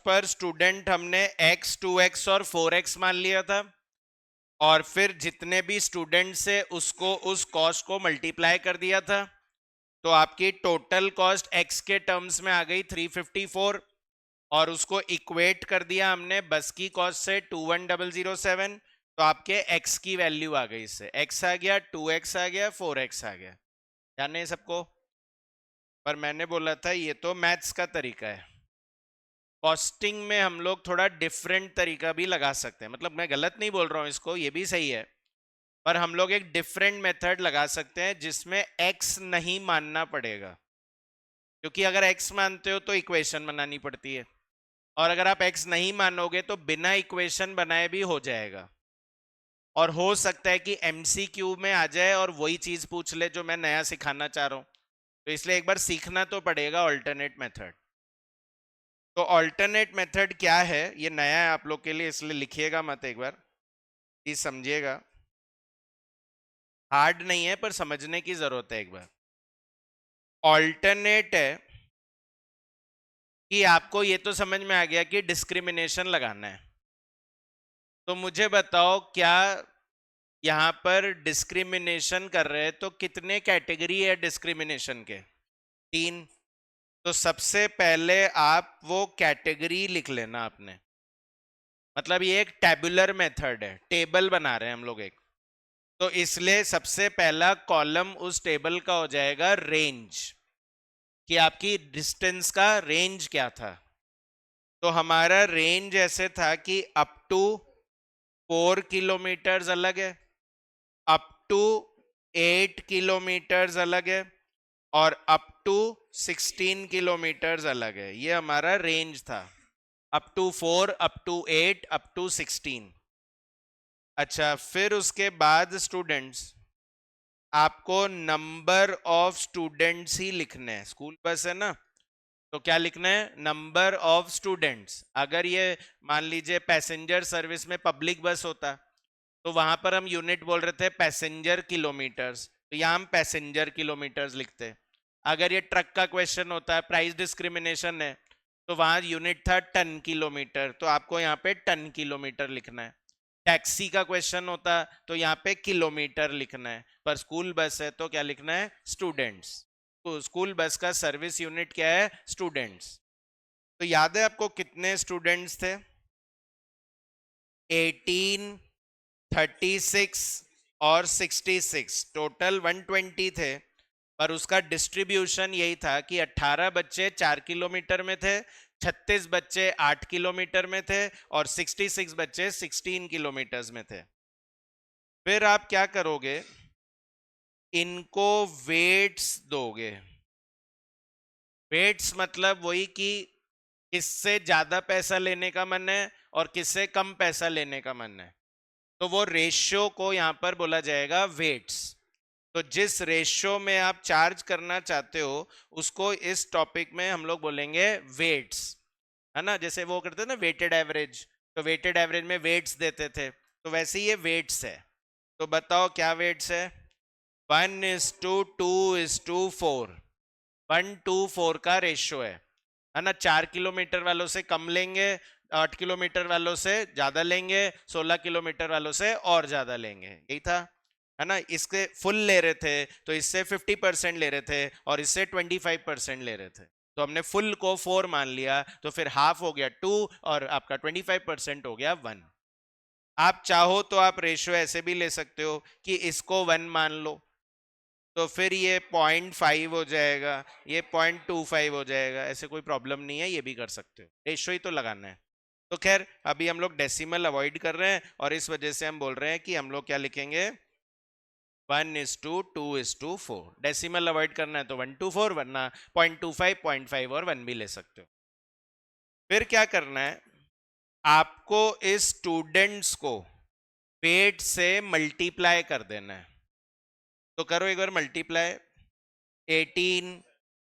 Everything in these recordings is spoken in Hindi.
पर स्टूडेंट हमने x 2x और 4x मान लिया था, और फिर जितने भी स्टूडेंट्स है उसको उस कॉस्ट को मल्टीप्लाई कर दिया था, तो आपकी टोटल कॉस्ट x के टर्म्स में आ गई 354, और उसको इक्वेट कर दिया हमने बस की कॉस्ट से 21007, तो आपके x की वैल्यू आ गई, इससे x आ गया, 2x आ गया, 4x आ गया। ध्यान है सबको? पर मैंने बोला था ये तो मैथ्स का तरीका है, कॉस्टिंग में हम लोग थोड़ा डिफरेंट तरीका भी लगा सकते हैं। मतलब मैं गलत नहीं बोल रहा हूं इसको, ये भी सही है, पर हम लोग एक डिफरेंट मेथड लगा सकते हैं जिसमें x नहीं मानना पड़ेगा, क्योंकि अगर x मानते हो तो इक्वेशन बनानी पड़ती है, और अगर आप x नहीं मानोगे तो बिना इक्वेशन बनाए भी हो जाएगा, और हो सकता है कि MCQ में आ जाए और वही चीज पूछ ले जो मैं नया सिखाना चाह रहा हूं, तो इसलिए एक बार सीखना तो पड़ेगा ऑल्टरनेट मेथड। तो ऑल्टरनेट मेथड क्या है, ये नया है आप लोग के लिए, इसलिए लिखिएगा मत, एक बार प्लीज समझिएगा, हार्ड नहीं है पर समझने की जरूरत है। एक बार ऑल्टरनेट है कि आपको ये तो समझ में आ गया कि डिस्क्रिमिनेशन लगाना है, तो मुझे बताओ क्या यहां पर डिस्क्रिमिनेशन कर रहे हैं तो कितने कैटेगरी है डिस्क्रिमिनेशन के? 3। तो सबसे पहले आप वो कैटेगरी लिख लेना आपने, मतलब ये एक टेबुलर मेथड है, टेबल बना रहे हैं हम लोग एक, तो इसलिए सबसे पहला कॉलम उस टेबल का हो जाएगा रेंज, कि आपकी डिस्टेंस का रेंज क्या था। तो हमारा रेंज ऐसे था कि अप टू 4 किलोमीटर अलग है, अप टू 8 किलोमीटर अलग है, और अप टू 16 किलोमीटर अलग है। ये हमारा रेंज था, up to 4, up to 8, up to 16। अच्छा, फिर उसके बाद स्टूडेंट्स आपको नंबर ऑफ स्टूडेंट्स ही लिखने हैं, स्कूल बस है ना, तो क्या लिखना है? Number of students. अगर ये मान लीजिए पैसेंजर सर्विस में पब्लिक बस होता तो वहां पर हम यूनिट बोल रहे थे पैसेंजर किलोमीटर्स, तो यहाँ हम पैसेंजर किलोमीटर्स लिखते। अगर ये ट्रक का क्वेश्चन होता है, प्राइस डिस्क्रिमिनेशन है, तो वहां यूनिट था टन किलोमीटर, तो आपको यहाँ पे टन किलोमीटर लिखना है। टैक्सी का क्वेश्चन होता तो यहाँ पे किलोमीटर लिखना है, पर स्कूल बस है तो क्या लिखना है? स्टूडेंट्स। तो स्कूल बस का सर्विस यूनिट क्या है? स्टूडेंट्स। तो याद है आपको कितने स्टूडेंट्स थे? 18, 36 और 66, टोटल 120 थे, पर उसका डिस्ट्रीब्यूशन यही था कि 18 बच्चे 4 किलोमीटर में थे, 36 बच्चे 8 किलोमीटर में थे, और 66 बच्चे 16 किलोमीटर में थे। फिर आप क्या करोगे? इनको वेट्स दोगे। वेट्स मतलब वही कि किससे ज्यादा पैसा लेने का मन है और किससे कम पैसा लेने का मन है, तो वो रेशियो को यहां पर बोला जाएगा वेट्स। तो जिस रेशियो में आप चार्ज करना चाहते हो उसको इस टॉपिक में हम लोग बोलेंगे वेट्स, है ना? जैसे वो करते हैं ना वेटेड एवरेज, तो वेटेड एवरेज में वेट्स देते थे, तो वैसे ही ये वेट्स है। तो बताओ क्या वेट्स है? 1:2:4, 1:4 का रेशियो है ना? 4 किलोमीटर वालों से कम लेंगे, 8 किलोमीटर वालों से ज्यादा लेंगे, 16 किलोमीटर वालों से और ज्यादा लेंगे, यही था, है ना? इसके फुल ले रहे थे तो इससे 50% ले रहे थे, और इससे 25% ले रहे थे, तो हमने फुल को 4 मान लिया, तो फिर हाफ हो गया 2, और आपका 25% हो गया 1। आप चाहो तो आप रेशियो ऐसे भी ले सकते हो कि इसको 1 मान लो, तो फिर ये 0.5 हो जाएगा, ये 0.25 हो जाएगा, ऐसे कोई प्रॉब्लम नहीं है, ये भी कर सकते हो, रेशियो ही तो लगाना है। तो खैर अभी हम लोग डेसिमल अवॉइड कर रहे हैं, और इस वजह से हम बोल रहे हैं कि हम लोग क्या लिखेंगे? 1:2:4। डेसिमल अवॉइड करना है तो 1:4, वरना 0.25, 0.5 और 1 भी ले सकते हो। फिर क्या करना है? आपको इस स्टूडेंट्स को वेट से मल्टीप्लाई कर देना है, तो करो एक बार मल्टीप्लाई। 18,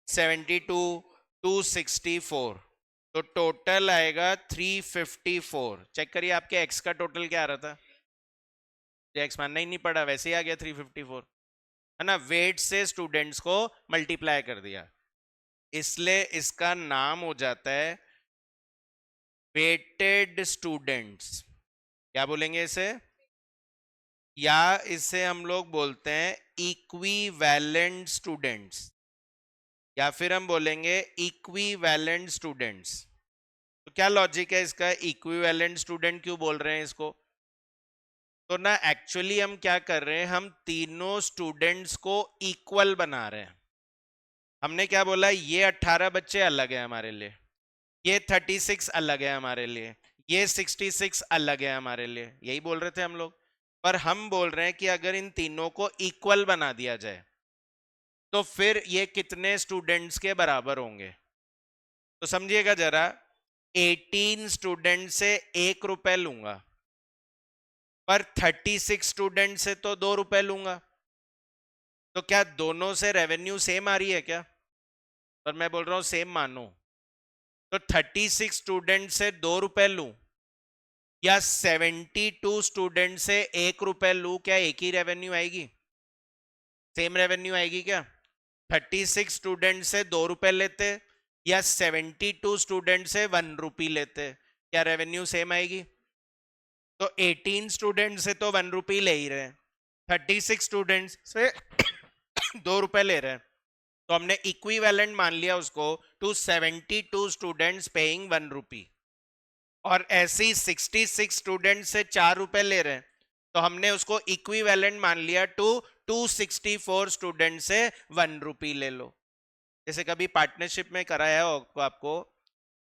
72, 264, तो टोटल आएगा 354। चेक करिए आपके एक्स का टोटल क्या आ रहा था, एक्स मानना ही नहीं पड़ा, वैसे ही आ गया 354, है ना? वेट से स्टूडेंट्स को मल्टीप्लाई कर दिया, इसलिए इसका नाम हो जाता है वेटेड स्टूडेंट्स, क्या बोलेंगे इसे, या इसे हम लोग बोलते हैं इक्विवेलेंट स्टूडेंट्स, या फिर हम बोलेंगे इक्विवेलेंट स्टूडेंट्स। तो क्या लॉजिक है इसका, इक्विवेलेंट स्टूडेंट क्यों बोल रहे हैं इसको? तो ना एक्चुअली हम क्या कर रहे हैं, हम तीनों स्टूडेंट्स को इक्वल बना रहे हैं। हमने क्या बोला, ये 18 बच्चे अलग है हमारे लिए, ये 36 अलग है हमारे लिए, ये 66 अलग है हमारे लिए, यही बोल रहे थे हम लोग। पर हम बोल रहे हैं कि अगर इन तीनों को इक्वल बना दिया जाए तो फिर ये कितने स्टूडेंट्स के बराबर होंगे? तो समझिएगा जरा, 18 स्टूडेंट से 1 रुपए लूंगा, पर 36 स्टूडेंट से तो 2 रुपए लूंगा। तो क्या दोनों से रेवेन्यू सेम आ रही है क्या? पर मैं बोल रहा हूं सेम मानो। तो 36 स्टूडेंट से 2 रुपए लूं या 72 स्टूडेंट से 1 रुपए लूं, क्या एक ही रेवेन्यू आएगी, सेम रेवेन्यू आएगी क्या? 36 स्टूडेंट से 2 रुपए लेते या 72 स्टूडेंट से 1 रुपी लेते, क्या रेवेन्यू सेम आएगी? तो 18 स्टूडेंट से तो 1 रुपी ले ही रहे हैं, 36 स्टूडेंट से 2 रुपए ले रहे हैं, तो हमने इक्विवेलेंट मान लिया उसको टू 72 स्टूडेंट्स पेइंग 1 रुपी। और ऐसे ही 66 स्टूडेंट से 4 रुपए ले रहे हैं, तो हमने उसको इक्विवेलेंट मान लिया टू 264 स्टूडेंट से 1 रुपी ले लो। जैसे कभी पार्टनरशिप में कराया हो आपको,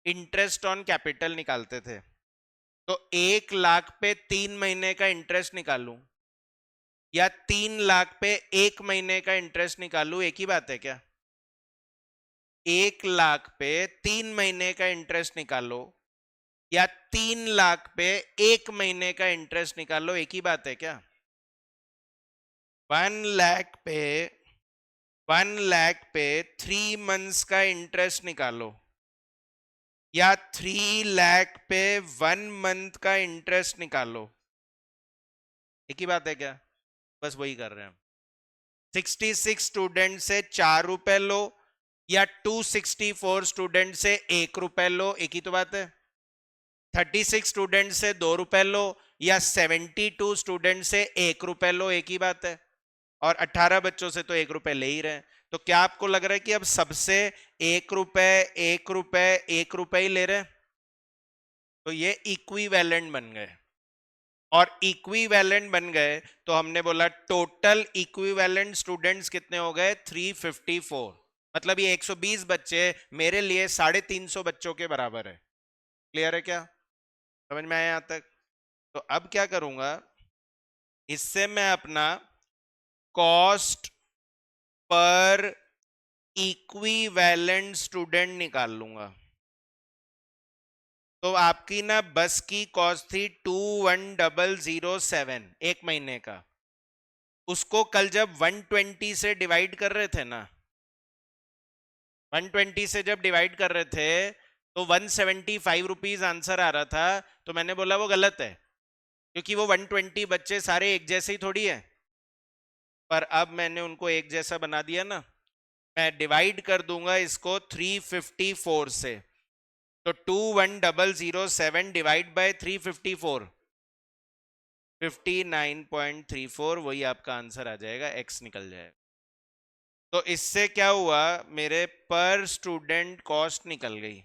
इंटरेस्ट ऑन कैपिटल निकालते थे, तो 1 लाख पे 3 महीने का इंटरेस्ट निकालूं या 3 लाख पे 1 महीने का इंटरेस्ट निकालूं, एक ही बात है क्या? 1 लाख पे 3 महीने का इंटरेस्ट निकालो या 3 लाख पे 1 महीने का इंटरेस्ट निकालो, एक ही बात है क्या? 1 लाख पे 3 मंथ्स का इंटरेस्ट निकालो या 3 लाख पे 1 मंथ का इंटरेस्ट निकालो, एक ही बात है क्या? बस वही कर रहे हैं हम। 66 स्टूडेंट से 4 रुपए लो या 264 स्टूडेंट से 1 रुपए लो, एक ही तो बात है। 36 स्टूडेंट से 2 रुपए लो या 72 स्टूडेंट से 1 रुपए लो, एक ही बात है। और 18 बच्चों से तो 1 रुपए ले ही रहे हैं। तो क्या आपको लग रहा है कि अब सबसे 1 रुपए 1 रुपए 1 रुपए ही ले रहे हैं? तो ये इक्विवेलेंट बन गए। और इक्विवेलेंट बन गए तो हमने बोला टोटल इक्विवेलेंट स्टूडेंट्स कितने हो गए, 354। मतलब ये 120 बच्चे मेरे लिए 350 बच्चों के बराबर है। क्लियर है क्या? समझ में आया यहां तक? तो अब क्या करूंगा, इससे मैं अपना कॉस्ट पर इक्विवेलेंट स्टूडेंट निकाल लूंगा। तो आपकी ना बस की कॉस्ट थी 21,007 एक महीने का, उसको कल जब 120 से डिवाइड कर रहे थे ना, 120 से जब डिवाइड कर रहे थे तो 175 रुपीज आंसर आ रहा था। तो मैंने बोला वो गलत है, क्योंकि वो 120 बच्चे सारे एक जैसे ही थोड़ी है। पर अब मैंने उनको एक जैसा बना दिया ना, मैं डिवाइड कर दूंगा इसको 354 से। तो 21,007 डिवाइड बाय 354, 59.34, वही आपका आंसर आ जाएगा, एक्स निकल जाएगा। तो इससे क्या हुआ, मेरे पर स्टूडेंट कॉस्ट निकल गई।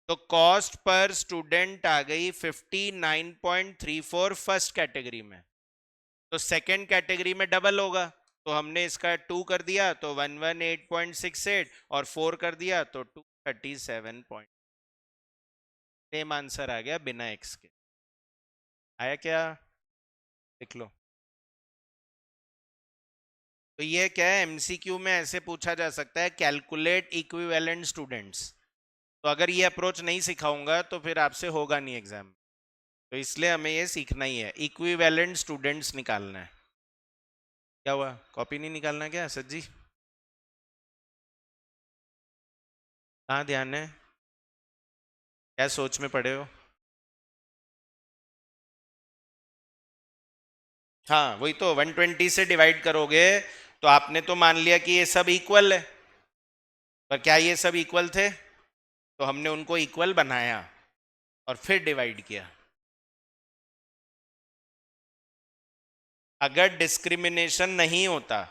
तो कॉस्ट पर स्टूडेंट आ गई 59.34 फर्स्ट कैटेगरी में। तो सेकंड कैटेगरी में डबल होगा, तो हमने इसका 2 कर दिया तो 118.68 और 4 कर दिया तो 237. सेम आंसर आ गया बिना एक्स के। आया क्या? देख लो। तो ये क्या है, एमसीक्यू में ऐसे पूछा जा सकता है, कैलकुलेट इक्विवेलेंट स्टूडेंट्स। तो अगर ये अप्रोच नहीं सिखाऊंगा तो फिर आपसे होगा नहीं एग्जाम। तो इसलिए हमें ये सीखना ही है, इक्विवेलेंट स्टूडेंट्स निकालना है। क्या हुआ, कॉपी नहीं निकालना क्या सर जी? कहाँ ध्यान है, क्या सोच में पड़े हो? हाँ वही तो, 120 से डिवाइड करोगे तो आपने तो मान लिया कि ये सब इक्वल है, पर क्या ये सब इक्वल थे? तो हमने उनको इक्वल बनाया। और फिर डिवाइड किया। अगर डिस्क्रिमिनेशन नहीं होता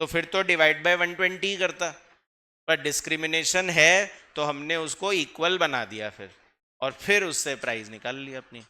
तो फिर तो डिवाइड बाय 120 करता, पर डिस्क्रिमिनेशन है तो हमने उसको इक्वल बना दिया फिर, और फिर उससे प्राइस निकाल ली अपनी।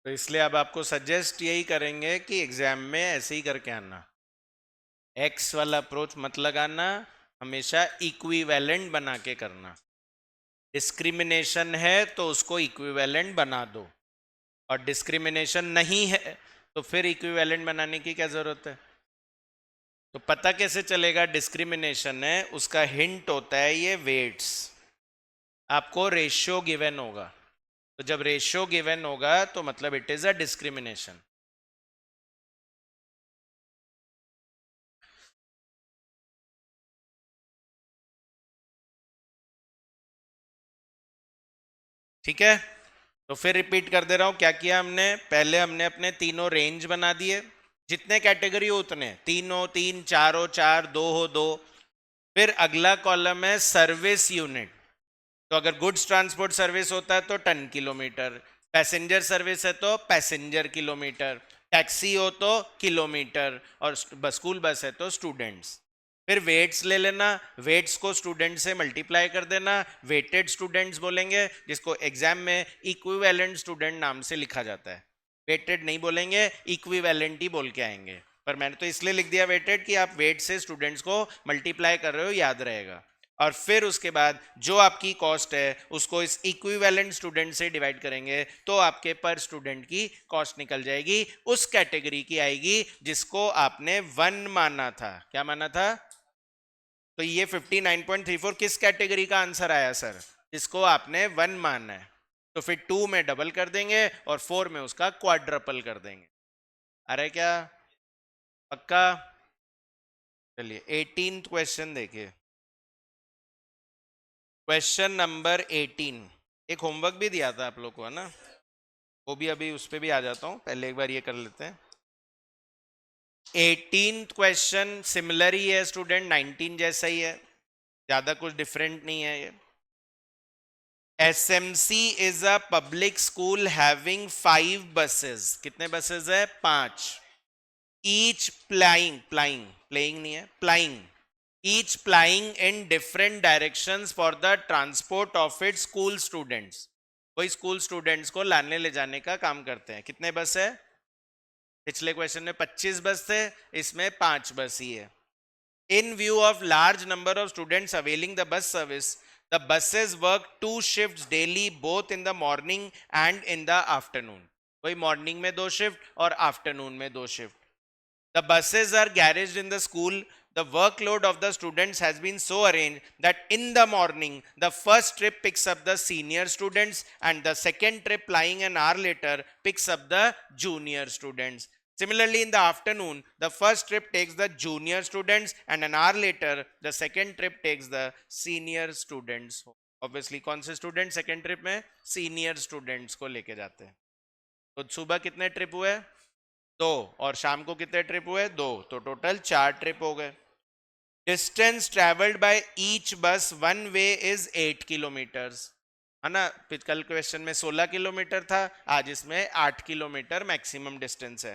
तो इसलिए अब आपको सजेस्ट यही करेंगे कि एग्जाम में ऐसे ही करके आना, एक्स वाला अप्रोच मत लगाना, हमेशा इक्विवेलेंट बना के करना। डिस्क्रिमिनेशन है तो उसको इक्विवेलेंट बना दो, और डिस्क्रिमिनेशन नहीं है तो फिर इक्विवेलेंट बनाने की क्या जरूरत है। तो पता कैसे चलेगा डिस्क्रिमिनेशन है, उसका हिंट होता है ये वेट्स। आपको रेशियो गिवन होगा, तो जब रेशियो गिवन होगा तो मतलब इट इज अ डिस्क्रिमिनेशन। ठीक है, तो फिर रिपीट कर दे रहा हूं क्या किया हमने। पहले हमने अपने तीनों रेंज बना दिए, जितने कैटेगरी हो उतने, तीन हो तीन, चार हो चार, दो हो दो। फिर अगला कॉलम है सर्विस यूनिट। तो अगर गुड्स ट्रांसपोर्ट सर्विस होता है तो टन किलोमीटर, पैसेंजर सर्विस है तो पैसेंजर किलोमीटर, टैक्सी हो तो किलोमीटर, और स्कूल बस है तो स्टूडेंट्स। फिर वेट्स ले लेना, वेट्स को स्टूडेंट से मल्टीप्लाई कर देना, वेटेड स्टूडेंट्स बोलेंगे, जिसको एग्जाम में इक्विवेलेंट स्टूडेंट नाम से लिखा जाता है। वेटेड नहीं बोलेंगे, इक्विवेलेंट ही बोल के आएंगे, पर मैंने तो इसलिए लिख दिया वेटेड कि आप वेट से स्टूडेंट्स को मल्टीप्लाई कर रहे हो, याद रहेगा। और फिर उसके बाद जो आपकी कॉस्ट है उसको इस इक्विवेलेंट स्टूडेंट से डिवाइड करेंगे, तो आपके पर स्टूडेंट की कॉस्ट निकल जाएगी, उस कैटेगरी की आएगी जिसको आपने 1 माना था। क्या माना था? तो ये 59.34 किस कैटेगरी का आंसर आया सर? जिसको आपने 1 माना है। तो फिर 2 में डबल कर देंगे और 4 में उसका क्वाड्रपल कर देंगे। अरे क्या पक्का? चलिए 18th क्वेश्चन देखिए। क्वेश्चन नंबर 18, एक होमवर्क भी दिया था आप लोग को, है ना? वो भी अभी उस पर भी आ जाता हूं, पहले एक बार ये कर लेते हैं। 18th क्वेश्चन सिमिलर ही है स्टूडेंट, 19 जैसा ही है, ज्यादा कुछ डिफरेंट नहीं है ये। SMC is a public school having 5 buses. कितने buses है? 5. Each plying नहीं है, plying. Each plying in different directions for the transport of its school students. कोई स्कूल स्टूडेंट्स को लाने ले जाने का काम करते हैं। कितने बस है? पिछले क्वेश्चन में 25 बस थे, इसमें 5 बस ही है। In view of large number of students availing the bus service, the buses work 2 shifts daily, both in the morning and in the afternoon. कोई मॉर्निंग में 2 शिफ्ट और आफ्टरनून में 2 shift. The buses are garaged in the school. The workload of the students has been so arranged that in the morning, the first trip picks up the senior students and the second trip, lying an hour later, picks up the junior students. Similarly, in the afternoon, the first trip takes the junior students and an hour later, the second trip takes the senior students. Obviously, कौन से स्टूडेंट सेकेंड ट्रिप में? सीनियर स्टूडेंट्स को लेके जाते हैं। तो सुबह कितने ट्रिप हुए? 2, और शाम को कितने ट्रिप हुए? 2, तो टोटल 4 ट्रिप हो गए। डिस्टेंस ट्रेवल्ड बाय ईच बस वन वे इज 8 किलोमीटर्स, है ना? कल क्वेश्चन में 16 किलोमीटर था, आज इसमें 8 किलोमीटर मैक्सिमम डिस्टेंस है।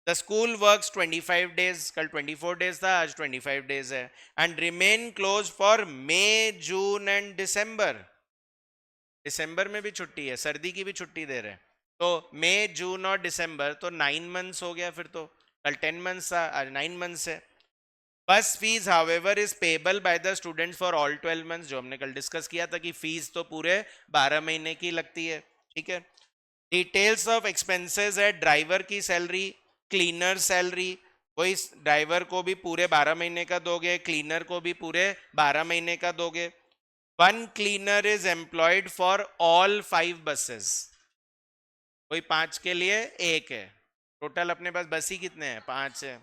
द स्कूल वर्क्स 25 डेज, कल 24 डेज था, आज 25 डेज है, and remain close for May, June and December. दिसंबर में भी छुट्टी है, सर्दी की भी छुट्टी दे रहे हैं। तो मई जून और दिसंबर तो 9 मंथ्स हो गया, फिर तो कल 10 मंथ्स था, आज 9 मंथ्स है। बस fees however is payable by the students for all 12 months, जो हमने कल डिस्कस किया था कि फीस तो पूरे 12 महीने की लगती है, ठीक है। डिटेल्स ऑफ एक्सपेंसेस है, ड्राइवर की सैलरी, क्लीनर सैलरी, वही ड्राइवर को भी पूरे 12 महीने का दोगे, क्लीनर को भी पूरे 12 महीने का दोगे। One cleaner is employed for all 5 buses, कोई 5 के लिए एक है, टोटल अपने पास बस ही कितने हैं, 5 है।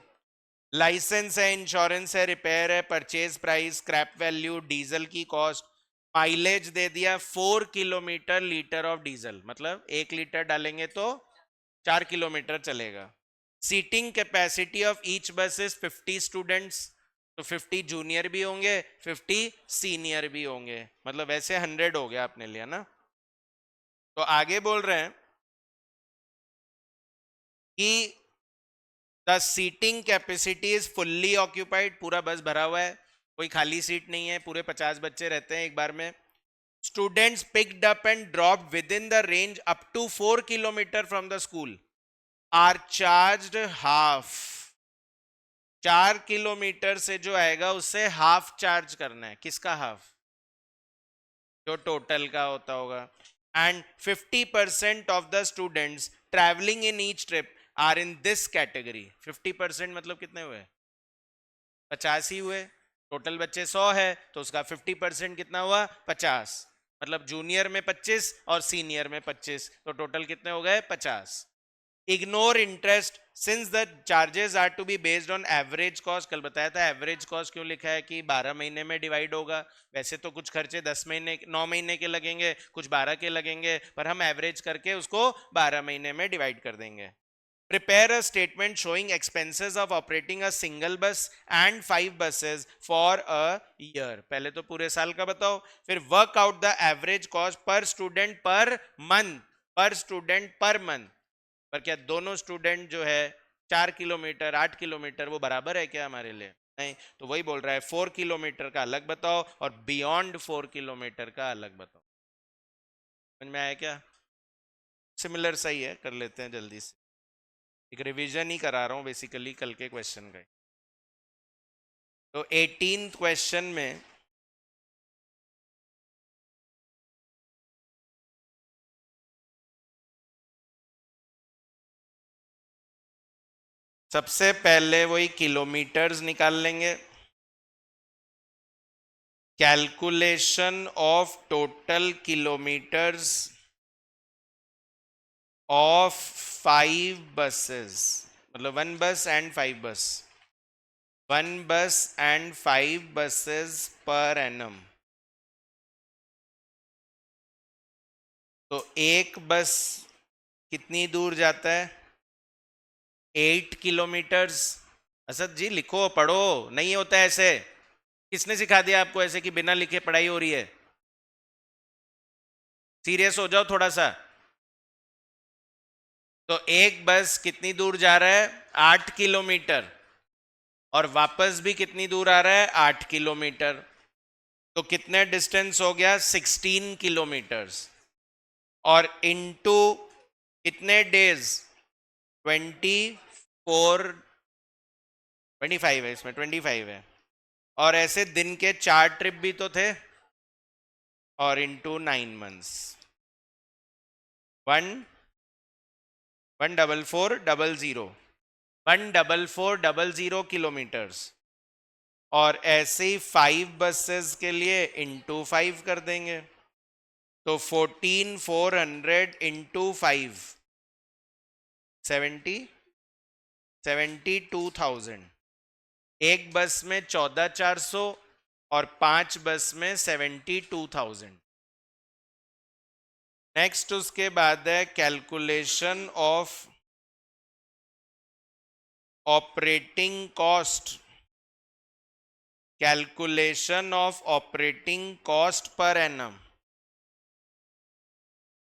लाइसेंस है, इंश्योरेंस है, रिपेयर है, purchase price, scrap value, diesel की कॉस्ट, माइलेज दे दिया 4 किलोमीटर लीटर ऑफ डीजल, मतलब 1 लीटर डालेंगे तो 4 किलोमीटर चलेगा। सीटिंग कैपेसिटी ऑफ ईच बस इज 50 स्टूडेंट्स, तो 50 जूनियर भी होंगे, 50 सीनियर भी होंगे, मतलब वैसे 100 हो गया अपने लिए ना। तो आगे बोल रहे हैं कि the seating capacity is fully occupied, पूरा बस भरा हुआ है, कोई खाली सीट नहीं है, पूरे 50 बच्चे रहते हैं एक बार में। Students picked up and dropped within the range up to 4 kilometre from the school are charged half, 4 kilometre से जो आएगा उससे हाफ चार्ज करना है। किसका हाफ? जो टोटल का होता होगा। And 50% of the students travelling in each trip are in this category. 50% मतलब कितने हुए? 50 ही हुए। टोटल बच्चे 100 है तो उसका 50% कितना हुआ? 50, मतलब जूनियर में 25 और सीनियर में 25, तो टोटल कितने हो गए? 50। Ignore interest since the charges are to be based on average cost. कल बताया था एवरेज कॉस्ट क्यों लिखा है कि 12 महीने में डिवाइड होगा। वैसे तो कुछ खर्चे 10 महीने 9 महीने के लगेंगे, कुछ 12 के लगेंगे, पर हम एवरेज करके उसको 12 महीने में डिवाइड कर देंगे। Prepare a statement showing expenses of operating a single bus and 5 buses for a year. पहले तो पूरे साल का बताओ, फिर work out the average cost per student per month, per student per month। पर क्या दोनों स्टूडेंट जो है 4 किलोमीटर 8 किलोमीटर वो बराबर है क्या हमारे लिए? नहीं, तो वही बोल रहा है 4 किलोमीटर का अलग बताओ और बियॉन्ड 4 किलोमीटर का अलग बताओ। समझ में आया क्या? सिमिलर सही है, कर लेते हैं जल्दी से। एक रिवीजन ही करा रहा हूं बेसिकली कल के क्वेश्चन का। तो 18th क्वेश्चन में सबसे पहले वही किलोमीटर्स निकाल लेंगे। Calculation of total kilometres of 5 buses, मतलब 1 बस एंड 5 बस, 1 बस एंड 5 बसेस पर एनम। तो एक बस कितनी दूर जाता है? 8 किलोमीटर्स। असद जी लिखो, पढ़ो, नहीं होता है ऐसे। किसने सिखा दिया आपको ऐसे कि बिना लिखे पढ़ाई हो रही है? सीरियस हो जाओ थोड़ा सा। तो एक बस कितनी दूर जा रहा है? 8 किलोमीटर, और वापस भी कितनी दूर आ रहा है? 8 किलोमीटर। तो कितने डिस्टेंस हो गया? 16 किलोमीटर्स। और इनटू कितने डेज? 24, 25 है इसमें, 25 है। और ऐसे दिन के 4 ट्रिप भी तो थे, और इनटू 9 मंथ्स। 14400 14400 किलोमीटर्स। और ऐसे ही 5 बसेस के लिए इंटू 5 कर देंगे, तो 14400 इंटू 5 72,000। एक बस में 14,400 और 5 बस में 72,000। नेक्स्ट उसके बाद है calculation of operating cost, calculation of operating cost per annum.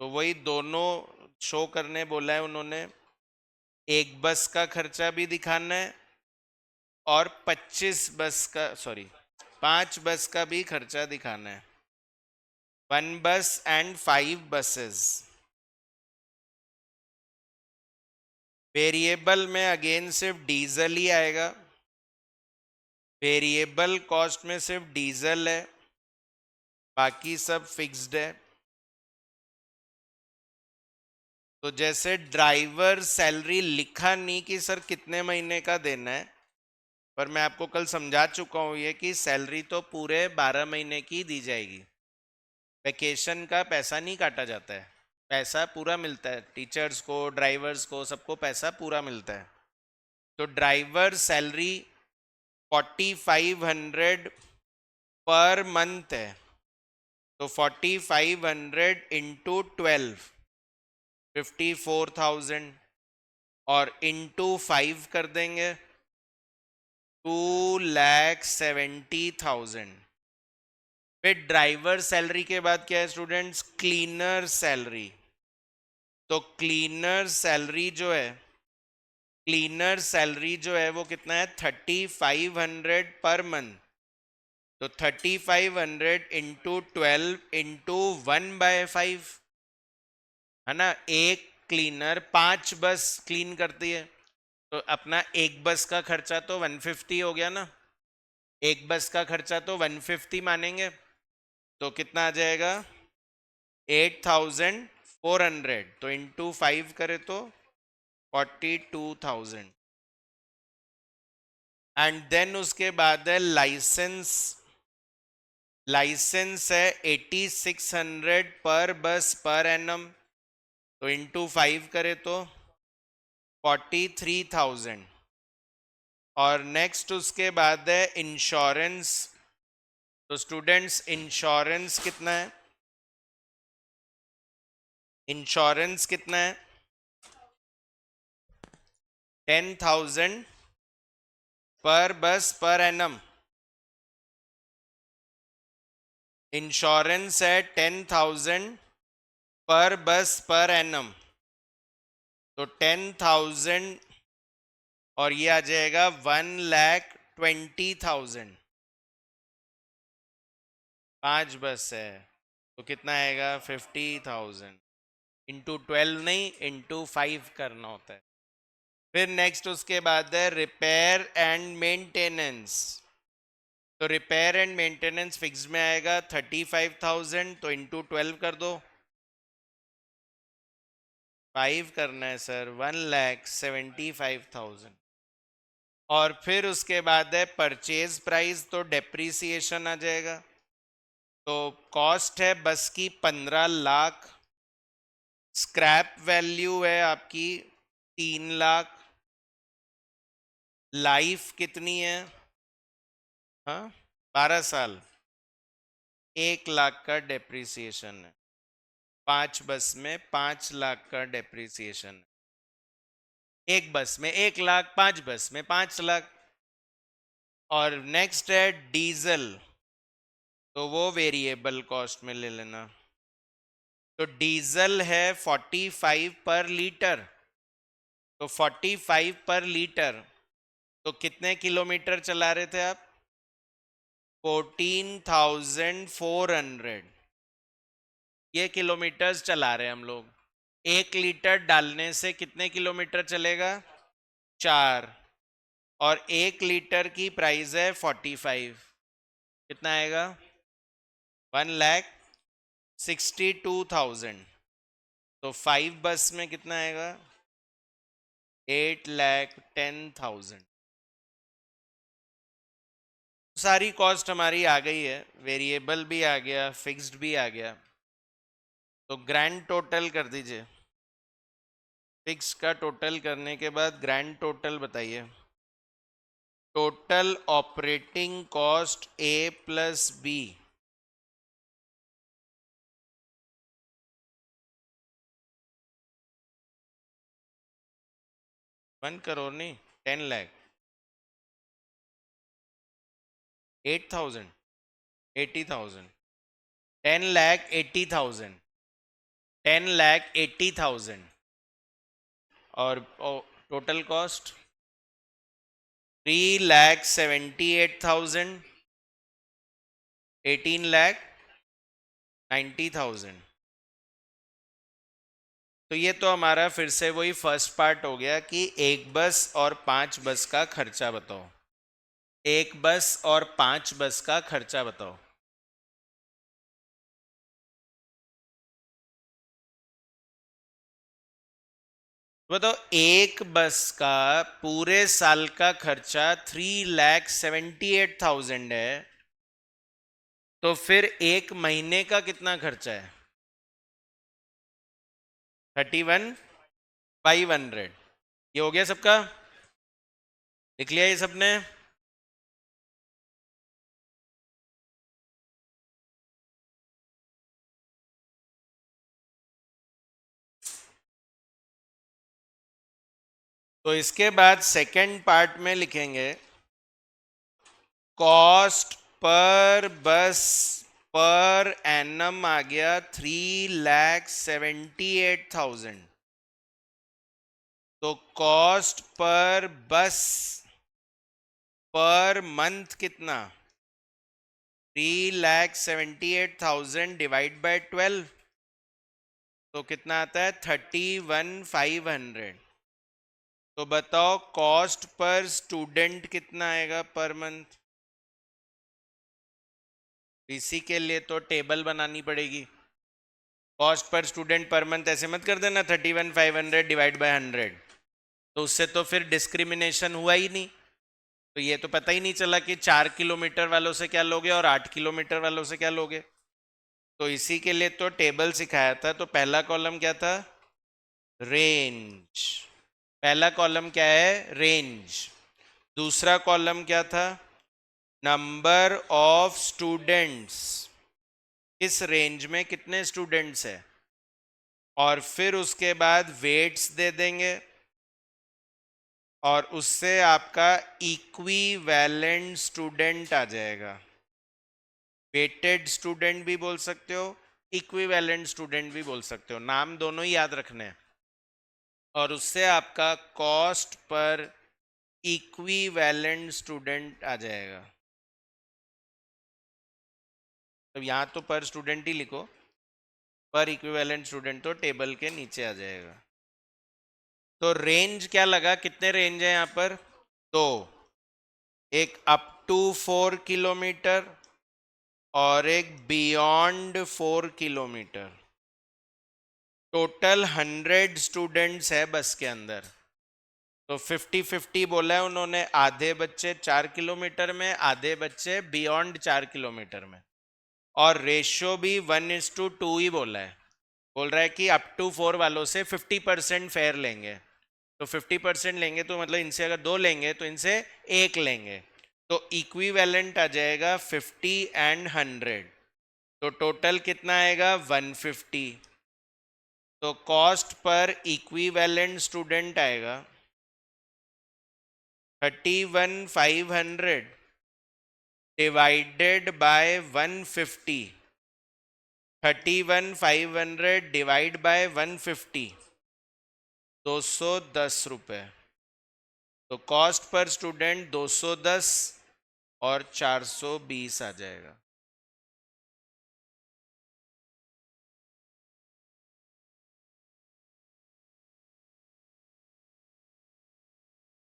तो वही दोनों शो करने बोला है उन्होंने, एक बस का खर्चा भी दिखाना है और 25 बस का, सॉरी 5 बस का भी खर्चा दिखाना है। 1 bus and 5 buses. वेरिएबल में अगेन सिर्फ डीजल ही आएगा, वेरिएबल कॉस्ट में सिर्फ डीजल है, बाकी सब फिक्स्ड है। तो जैसे ड्राइवर सैलरी लिखा नहीं कि सर कितने महीने का देना है, पर मैं आपको कल समझा चुका हूं ये कि सैलरी तो पूरे 12 महीने की दी जाएगी, वैकेशन का पैसा नहीं काटा जाता है, पैसा पूरा मिलता है, टीचर्स को, ड्राइवर्स को, सबको पैसा पूरा मिलता है। तो ड्राइवर सैलरी 4500 पर मंथ है, तो 4500 इंटू 12 54,000 और इंटू 5 कर देंगे 2,70,000। फिर ड्राइवर सैलरी के बाद क्या है स्टूडेंट्स? Cleaner salary. तो क्लीनर सैलरी जो है वो कितना है? 3500 पर मंथ। तो 3500 इंटू 12 इंटू 1/5 है ना। एक क्लीनर 5 बस क्लीन करती है, तो अपना एक बस का खर्चा तो 150 हो गया ना, एक बस का खर्चा तो 150 मानेंगे, तो कितना आ जाएगा? 8,400। तो इंटू 5 करे तो 42,000। एंड देन उसके बाद है लाइसेंस है 8600 पर बस पर एनम, तो इंटू 5 करे तो 43,000। और नेक्स्ट उसके बाद है इंश्योरेंस। तो स्टूडेंट्स इंश्योरेंस कितना है? इंश्योरेंस कितना है? 10,000 पर बस पर एनम। इंश्योरेंस है 10,000 पर बस पर एनम, तो 10,000 और ये आ जाएगा 1,20,000। 5 बस है तो कितना आएगा? 50,000। इंटू 12 नहीं, इंटू 5 करना होता है। फिर नेक्स्ट उसके बाद है रिपेयर एंड मेंटेनेंस। तो रिपेयर एंड मेंटेनेंस फिक्स में आएगा 35,000, तो इंटू 12 कर दो, 5 करना है सर, 1,75,000। और फिर उसके बाद है परचेज प्राइस, तो डेप्रीसिएशन आ जाएगा। तो कॉस्ट है बस की 15 लाख, स्क्रैप वैल्यू है आपकी 3 लाख, लाइफ कितनी है? हाँ, 12 साल, 1 लाख का डेप्रीसिएशन है। 5 बस में 5 लाख का डेप्रीसिएशन है। एक बस में 1 लाख, 5 बस में 5 लाख। और नेक्स्ट है डीजल, तो वो वेरिएबल कॉस्ट में ले लेना। तो डीजल है 45 पर लीटर, तो 45 पर लीटर, तो कितने किलोमीटर चला रहे थे आप? 14,400 ये किलोमीटर्स चला रहे हैं हम लोग। 1 लीटर डालने से कितने किलोमीटर चलेगा? 4। और 1 लीटर की प्राइस है 45, कितना आएगा? 1,62,000। तो 5 बस में कितना आएगा? 8,10,000। सारी कॉस्ट हमारी आ गई है, वेरिएबल भी आ गया, फिक्स्ड भी आ गया। तो ग्रैंड टोटल कर दीजिए। फिक्स का टोटल करने के बाद ग्रैंड टोटल बताइए। टोटल ऑपरेटिंग कॉस्ट ए प्लस बी, वन करोड़ नहीं, 10 लाख, 8,000, 80,000, 10,80,000, 10,80,000। और टोटल कॉस्ट 3,78,000, 18 लाख 90,000। तो ये तो हमारा फिर से वही फर्स्ट पार्ट हो गया कि एक बस और 5 बस का खर्चा बताओ। एक बस और 5 बस का खर्चा बताओ। बताओ एक बस का पूरे साल का खर्चा 3,78,000 है, तो फिर एक महीने का कितना खर्चा है? 31,500। ये हो गया सबका? लिख लिया ये सबने? तो इसके बाद सेकंड पार्ट में लिखेंगे कॉस्ट पर बस पर एनम आ गया 3,78,000। तो कॉस्ट पर बस पर मंथ कितना? 3,78,000 डिवाइड बाय 12, तो कितना आता है? 31,500। तो बताओ कॉस्ट पर स्टूडेंट कितना आएगा पर मंथ? इसी के लिए तो टेबल बनानी पड़ेगी। Cost per student per month ऐसे मत कर देना 31,500 डिवाइड बाय 100, तो उससे तो फिर डिस्क्रिमिनेशन हुआ ही नहीं। तो ये तो पता ही नहीं चला कि 4 किलोमीटर वालों से क्या लोगे और 8 किलोमीटर वालों से क्या लोगे। तो इसी के लिए तो टेबल सिखाया था। तो पहला कॉलम क्या था? रेंज। पहला कॉलम क्या है? रेंज। दूसरा कॉलम क्या था? Number of students. इस रेंज में कितने स्टूडेंट्स है, और फिर उसके बाद वेट्स दे देंगे, और उससे आपका इक्विवेलेंट स्टूडेंट आ जाएगा। वेटेड स्टूडेंट भी बोल सकते हो, इक्विवेलेंट स्टूडेंट भी बोल सकते हो, नाम दोनों ही याद रखने हैं। और उससे आपका कॉस्ट पर इक्विवेलेंट स्टूडेंट आ जाएगा। तो यहाँ तो पर स्टूडेंट ही लिखो, पर इक्विवेलेंट स्टूडेंट तो टेबल के नीचे आ जाएगा। तो रेंज क्या लगा? कितने रेंज है यहाँ पर? दो, एक अप टू 4 किलोमीटर और एक बियॉन्ड 4 किलोमीटर। टोटल 100 स्टूडेंट्स है बस के अंदर। तो 50-50 बोला है उन्होंने, आधे बच्चे 4 किलोमीटर में, आधे बच्चे बियॉन्ड 4 किलोमीटर में। और रेशियो भी 1:2 ही बोला है। बोल रहा है कि अप टू 4 वालों से 50% फेयर लेंगे। तो 50% लेंगे तो मतलब इनसे अगर 2 लेंगे तो इनसे 1 लेंगे, तो इक्विवेलेंट आ जाएगा 50 एंड 100। तो टोटल कितना आएगा? 150। तो कॉस्ट पर इक्विवेलेंट स्टूडेंट आएगा 31,500 डिवाइडेड बाय 150। 31,500 डिवाइड बाय 150, 210 रुपये। तो कॉस्ट पर स्टूडेंट 210 और 420 आ जाएगा।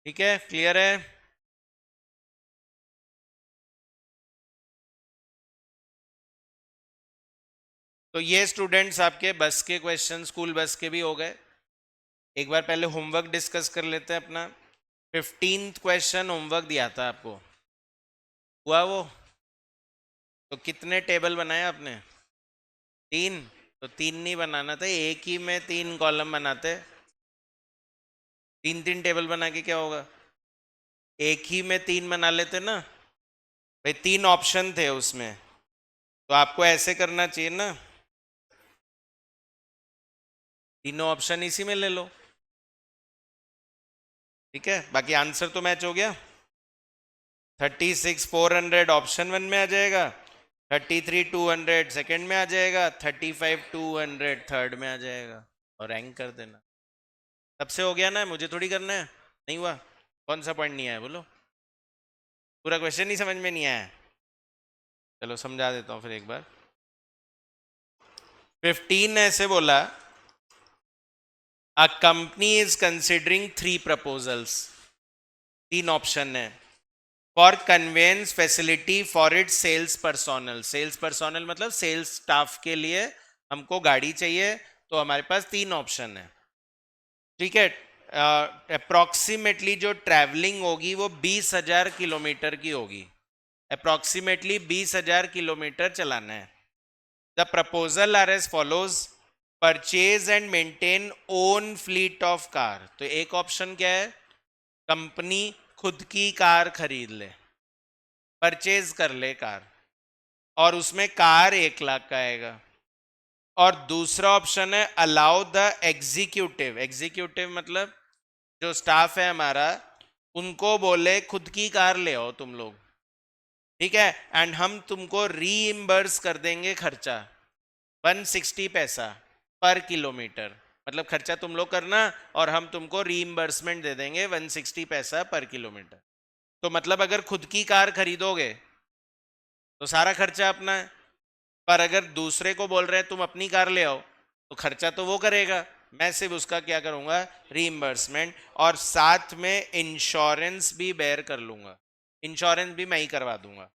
ठीक है, क्लियर है? तो ये स्टूडेंट्स आपके बस के क्वेश्चन, स्कूल बस के भी हो गए। एक बार पहले होमवर्क डिस्कस कर लेते हैं अपना। 15th क्वेश्चन होमवर्क दिया था आपको, हुआ वो? तो कितने टेबल बनाए आपने? 3। तो 3 नहीं बनाना था, एक ही में 3 कॉलम बनाते। 3-3 टेबल बना के क्या होगा? एक ही में 3 बना लेते ना भाई, 3 ऑप्शन थे उसमें, तो आपको ऐसे करना चाहिए ना, तीनों ऑप्शन इसी में ले लो। ठीक है, बाकी आंसर तो मैच हो गया। 36,400 ऑप्शन 1 में आ जाएगा, 33,200 सेकंड में आ जाएगा, 35,200 थर्ड में आ जाएगा, और रैंक कर देना। सबसे हो गया ना, मुझे थोड़ी करना है। नहीं हुआ? कौन सा पॉइंट नहीं आया बोलो? पूरा क्वेश्चन ही समझ में नहीं आया? चलो समझा देता हूँ फिर एक बार। 15 ऐसे बोला, a company is considering 3 proposals, 3 option है for conveyance facility for IT sales personnel. Sales personnel मतलब सेल्स स्टाफ के लिए हमको गाड़ी चाहिए, तो हमारे पास 3 ऑप्शन है, ठीक है। अप्रोक्सीमेटली जो ट्रैवलिंग होगी वो 20,000 किलोमीटर की होगी, अप्रोक्सीमेटली 20,000 किलोमीटर चलाना है। The proposal are as follows, purchase and maintain own fleet of car. तो एक ऑप्शन क्या है, कंपनी खुद की कार खरीद ले, परचेज कर ले कार, और उसमें कार 1 लाख का आएगा। और दूसरा ऑप्शन है अलाउ द एग्जीक्यूटिव, एग्जीक्यूटिव मतलब जो स्टाफ है हमारा, उनको बोले खुद की कार ले आओ तुम लोग, ठीक है, एंड हम तुमको रीइंबर्स कर देंगे खर्चा 160 पैसा पर किलोमीटर, मतलब खर्चा तुम लोग करना और हम तुमको रीइंबर्समेंट दे देंगे 160 पैसा पर किलोमीटर। तो मतलब अगर खुद की कार खरीदोगे तो सारा खर्चा अपना है, पर अगर दूसरे को बोल रहे हैं तुम अपनी कार ले आओ, तो खर्चा तो वो करेगा, मैं सिर्फ उसका क्या करूंगा, रीइंबर्समेंट, और साथ में इंश्योरेंस भी बेयर कर लूंगा, इंश्योरेंस भी मैं ही करवा दूंगा।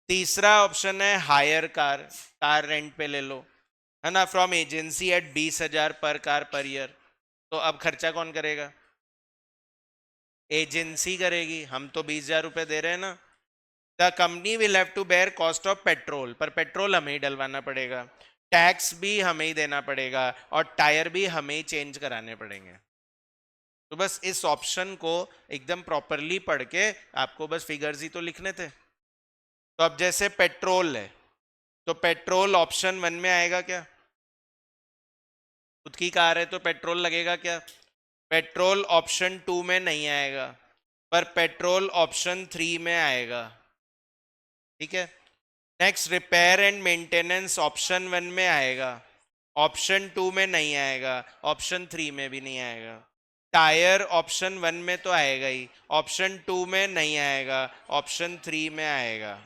तीसरा ऑप्शन है हायर कार, कार रेंट पे ले लो, है ना, फ्रॉम एजेंसी एट 20,000 पर कार पर ईयर। तो अब खर्चा कौन करेगा, एजेंसी करेगी, हम तो 20,000 रुपए दे रहे हैं ना। The company will have to bear cost of petrol, पर पेट्रोल हमें ही डलवाना पड़ेगा, टैक्स भी हमें ही देना पड़ेगा, और टायर भी हमें ही चेंज कराने पड़ेंगे। तो बस इस ऑप्शन को एकदम प्रॉपरली पढ़ के आपको बस फिगर्स ही तो लिखने थे। तो अब जैसे पेट्रोल है, तो पेट्रोल ऑप्शन 1 में आएगा क्या, खुद की कार है तो पेट्रोल लगेगा क्या, पेट्रोल ऑप्शन 2 में नहीं आएगा, पर पेट्रोल ऑप्शन 3 में आएगा, ठीक है। Next repair and maintenance option 1 में आएगा, ऑप्शन 2 में नहीं आएगा, ऑप्शन 3 में भी नहीं आएगा। टायर ऑप्शन 1 में तो आएगा ही, ऑप्शन 2 में नहीं आएगा, ऑप्शन 3 में आएगा।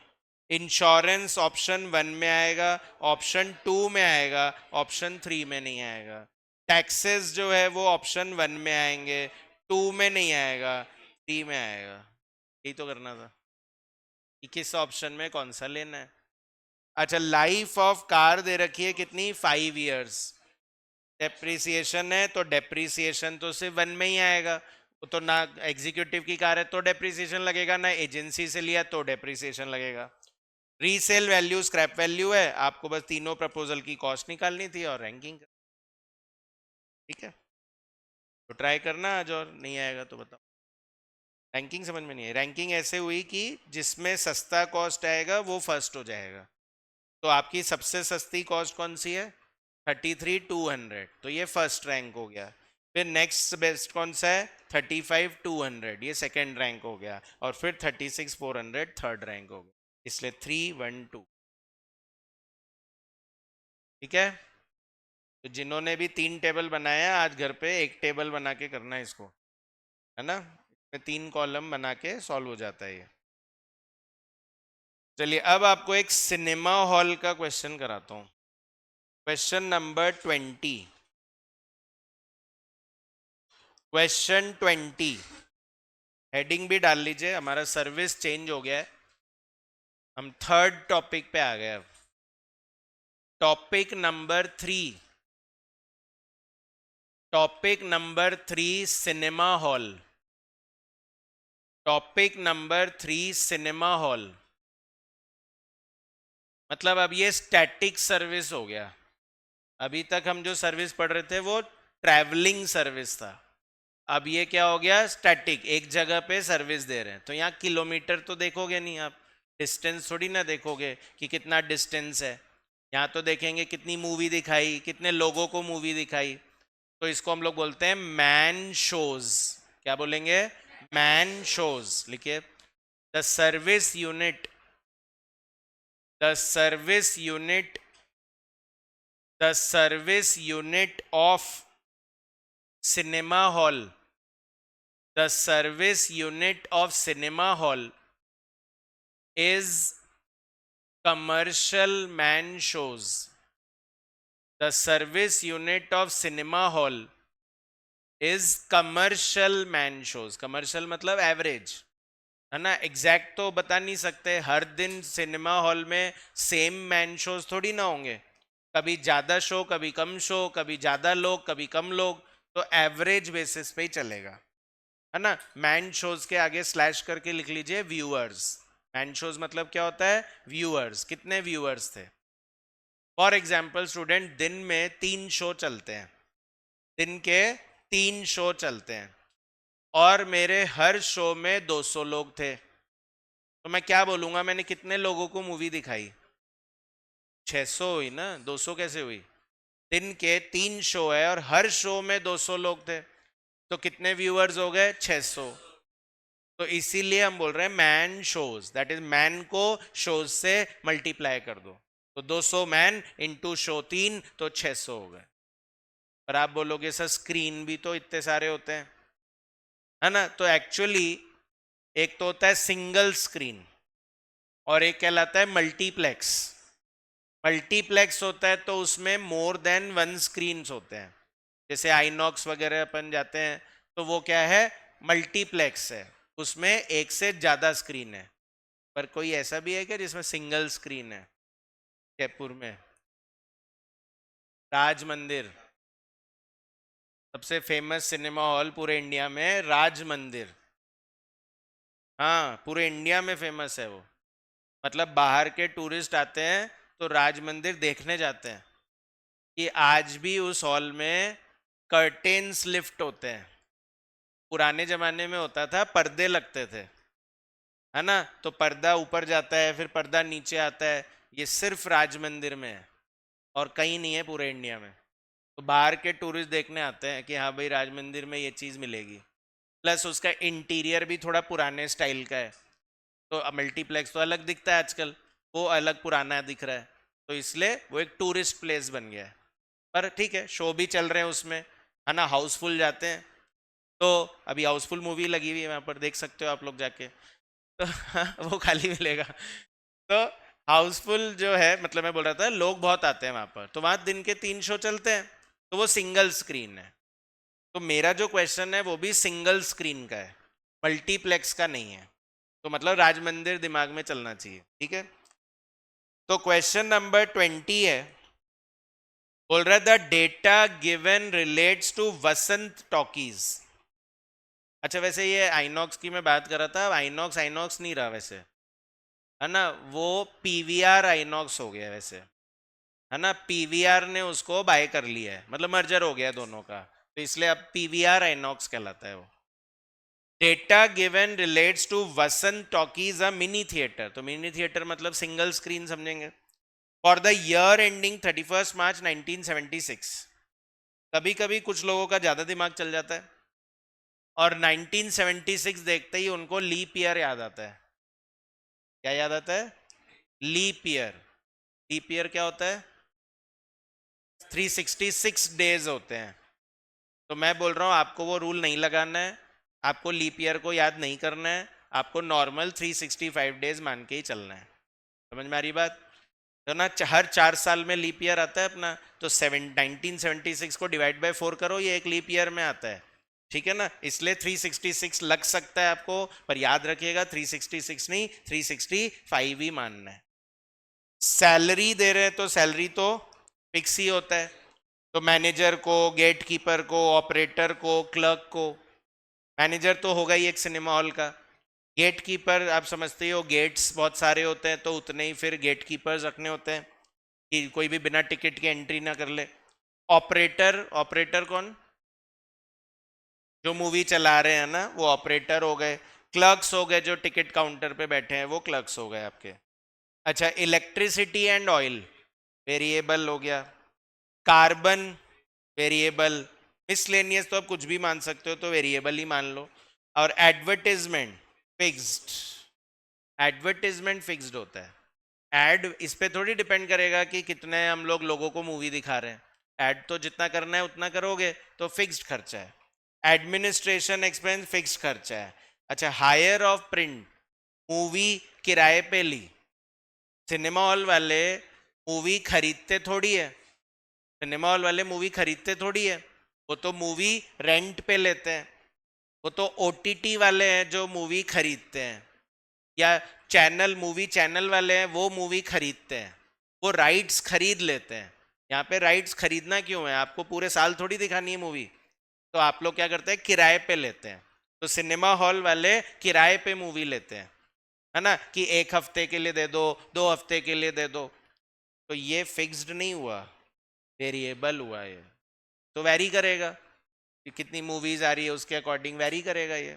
इंश्योरेंस ऑप्शन 1 में आएगा, ऑप्शन 2 में आएगा, ऑप्शन 3 में नहीं आएगा। टैक्सेस जो है वो ऑप्शन 1 में आएंगे, 2 में नहीं आएगा, 3 में आएगा। यही तो करना था कि किस ऑप्शन में कौन सा लेना है। अच्छा, लाइफ ऑफ कार दे रखी है कितनी, 5 इयर्स। डेप्रिसिएशन है तो डेप्रिसिएशन तो सिर्फ 1 में ही आएगा, वो तो ना एग्जीक्यूटिव की कार है तो डेप्रिसिएशन लगेगा, ना एजेंसी से लिया तो डेप्रिसिएशन लगेगा। रीसेल वैल्यू स्क्रैप वैल्यू है, आपको बस तीनों प्रपोजल की कॉस्ट निकालनी थी और रैंकिंग, ठीक है। तो ट्राई करना आज, और नहीं आएगा तो बताओ। रैंकिंग समझ में नहीं है, रैंकिंग ऐसे हुई कि जिसमें सस्ता कॉस्ट आएगा वो फर्स्ट हो जाएगा। तो आपकी सबसे सस्ती कॉस्ट कौन सी है, 33,200, तो ये फर्स्ट रैंक हो गया। फिर नेक्स्ट बेस्ट कौन सा है, 35,200, ये सेकंड रैंक हो गया, और फिर 36,400 थर्ड रैंक हो गया, इसलिए 312, ठीक है। तो जिन्होंने भी 3 टेबल बनाया आज घर पे एक टेबल बना के करना इसको, है ना, इसमें 3 कॉलम बना के सॉल्व हो जाता है ये। चलिए अब आपको एक सिनेमा हॉल का क्वेश्चन कराता हूं, क्वेश्चन नंबर 20। क्वेश्चन 20, हेडिंग भी डाल लीजिए, हमारा सर्विस चेंज हो गया है, हम थर्ड टॉपिक पे आ गए अब। Topic number 3, topic number 3 cinema hall, topic number 3 cinema hall. मतलब अब ये स्टैटिक सर्विस हो गया, अभी तक हम जो सर्विस पढ़ रहे थे वो ट्रैवलिंग सर्विस था, अब ये क्या हो गया, स्टैटिक, एक जगह पे सर्विस दे रहे हैं। तो यहाँ किलोमीटर तो देखोगे नहीं आप, डिस्टेंस थोड़ी ना देखोगे कि कितना डिस्टेंस है, यहाँ तो देखेंगे कितनी मूवी दिखाई, कितने लोगों को मूवी दिखाई। तो इसको हम लोग बोलते हैं मैन शोज, क्या बोलेंगे, मैन शोज। लिखिए, the service unit, the service unit, the service unit of cinema hall, the service unit of cinema hall is commercial man shows, the service unit of cinema hall is commercial man shows. Commercial मतलब एवरेज, है ना। एग्जैक्ट तो बता नहीं सकते, हर दिन सिनेमा हॉल में सेम मैन शोज थोड़ी ना होंगे, कभी ज्यादा शो, कभी कम शो, कभी ज्यादा लोग, कभी कम लोग, तो एवरेज बेसिस पे ही चलेगा, है ना। मैन शोज के आगे स्लैश करके लिख लीजिए व्यूअर्स। मैन शोज मतलब क्या होता है? व्यूअर्स, कितने व्यूअर्स थे। फॉर एग्जाम्पल स्टूडेंट, दिन में 3 शो चलते हैं, दिन के 3 शो चलते हैं, और मेरे हर शो में 200 लोग थे, तो मैं क्या बोलूंगा, मैंने कितने लोगों को मूवी दिखाई? 600 हुई ना, 200 कैसे हुई? दिन के 3 शो है और हर शो में 200 लोग थे, तो कितने व्यूअर्स हो गए? 600। तो इसीलिए हम बोल रहे हैं man shows, that is man को शोज से मल्टीप्लाई कर दो, तो 200 मैन इंटू शो 3, तो 600 हो गए। पर आप बोलोगे सर स्क्रीन भी तो इतने सारे होते हैं, है ना। तो एक्चुअली एक तो होता है सिंगल स्क्रीन और एक कहलाता है मल्टीप्लेक्स। मल्टीप्लेक्स होता है तो उसमें मोर देन 1 स्क्रीन होते हैं, जैसे आईनॉक्स वगैरह अपन जाते हैं, तो वो क्या है? मल्टीप्लेक्स है, उसमें एक से ज्यादा स्क्रीन है। पर कोई ऐसा भी है क्या जिसमें सिंगल स्क्रीन है? जयपुर में राज मंदिर, सबसे फेमस सिनेमा हॉल पूरे इंडिया में, राज मंदिर। हाँ, पूरे इंडिया में फेमस है वो, मतलब बाहर के टूरिस्ट आते हैं तो राज मंदिर देखने जाते हैं कि आज भी उस हॉल में कर्टेन्स लिफ्ट होते हैं। पुराने जमाने में होता था, पर्दे लगते थे, है ना, तो पर्दा ऊपर जाता है, फिर पर्दा नीचे आता है। ये सिर्फ राज मंदिर में है और कहीं नहीं है पूरे इंडिया में। तो बाहर के टूरिस्ट देखने आते हैं कि हाँ भाई राज मंदिर में ये चीज़ मिलेगी, प्लस उसका इंटीरियर भी थोड़ा पुराने स्टाइल का है, तो मल्टीप्लेक्स तो अलग दिखता है आजकल, वो अलग पुराना दिख रहा है, तो इसलिए वो एक टूरिस्ट प्लेस बन गया है। पर ठीक है, शो भी चल रहे हैं उसमें, है ना, हाउसफुल जाते हैं। तो अभी हाउसफुल मूवी लगी हुई है वहाँ पर, देख सकते हो आप लोग जाके, तो वो खाली मिलेगा। तो हाउसफुल जो है, मतलब मैं बोल रहा था लोग बहुत आते हैं वहाँ पर, तो वहाँ दिन के 3 शो चलते हैं, तो वो सिंगल स्क्रीन है। तो मेरा जो क्वेश्चन है वो भी सिंगल स्क्रीन का है, मल्टीप्लेक्स का नहीं है, तो मतलब राज मंदिर दिमाग में चलना चाहिए, ठीक है। तो क्वेश्चन नंबर 20 है, बोल रहा है the data given relates to Vasant talkies. अच्छा, वैसे ये आइनॉक्स की मैं बात कर रहा था, आइनॉक्स आइनॉक्स नहीं रहा वैसे, है ना, वो पीवीआर आइनॉक्स हो गया वैसे, है ना। पीवीआर ने उसको बाय कर लिया है, मतलब मर्जर हो गया दोनों का, तो इसलिए अब पीवीआर आइनॉक्स कहलाता है वो। Data given relates to Vasant talkies a mini theatre, तो मिनी थिएटर मतलब सिंगल स्क्रीन समझेंगे, for the year ending 31 March 1976। कभी कभी कुछ लोगों का ज्यादा दिमाग चल जाता है और 1976 देखते ही उनको लीप ईयर याद आता है। क्या याद आता है? Leap year. लीप ईयर क्या होता है? 366 डेज होते हैं। तो मैं बोल रहा हूं आपको वो रूल नहीं लगाना है, आपको लीप ईयर को याद नहीं करना है, आपको नॉर्मल 365 डेज मान के ही चलना है। समझ में आ रही बात? तो ना हर 4 साल में लीप ईयर आता है अपना, तो 1976 को डिवाइड बाय 4 करो, ये एक लीप ईयर में आता है, ठीक है ना। इसलिए 366 लग सकता है आपको, पर याद रखिएगा 366 नहीं, 365 ही मानना है। सैलरी दे रहे हैं तो सैलरी तो फिक्स ही होता है, तो मैनेजर को, गेट कीपर को, ऑपरेटर को, क्लर्क को, मैनेजर तो होगा ही एक सिनेमा हॉल का, गेट कीपर आप समझते हो, गेट्स बहुत सारे होते हैं तो उतने ही फिर गेट कीपर्स रखने होते हैं कि कोई भी बिना टिकट के एंट्री ना कर ले। ऑपरेटर, ऑपरेटर कौन? जो मूवी चला रहे हैं ना, वो ऑपरेटर हो गए। क्लर्क्स हो गए जो टिकट काउंटर पे बैठे हैं, वो क्लर्क्स हो गए आपके। अच्छा, इलेक्ट्रिसिटी एंड ऑयल वेरिएबल हो गया, कार्बन वेरिएबल, मिसलेनियस तो आप कुछ भी मान सकते हो, तो वेरिएबल ही मान लो। और एडवर्टीजमेंट फिक्स्ड, एडवर्टीजमेंट फिक्स्ड होता है। एड इस पे थोड़ी डिपेंड करेगा कि कितने हम लोग लोगों को मूवी दिखा रहे हैं, एड तो जितना करना है उतना करोगे, तो फिक्स्ड खर्चा है। एडमिनिस्ट्रेशन एक्सपेंस फिक्स्ड खर्चा है। अच्छा, हायर ऑफ प्रिंट, मूवी किराए पे ली, सिनेमा हॉल वाले मूवी खरीदते थोड़ी है, सिनेमा हॉल वाले मूवी खरीदते थोड़ी है, वो तो मूवी रेंट पे लेते हैं। वो तो ओटीटी वाले हैं जो मूवी खरीदते हैं, या मूवी चैनल वाले हैं वो मूवी खरीदते हैं, वो राइट्स खरीद लेते हैं। यहाँ पे राइट्स खरीदना क्यों है? आपको पूरे साल थोड़ी दिखानी है मूवी, तो आप लोग क्या करते हैं, किराए पे लेते हैं। तो सिनेमा हॉल वाले किराए पे मूवी लेते हैं, है ना, कि 1 हफ्ते के लिए दे दो, 2 हफ्ते के लिए दे दो। तो ये फिक्स्ड नहीं हुआ, वेरिएबल हुआ ये, तो वैरी करेगा कि कितनी मूवीज आ रही है उसके अकॉर्डिंग वैरी करेगा ये।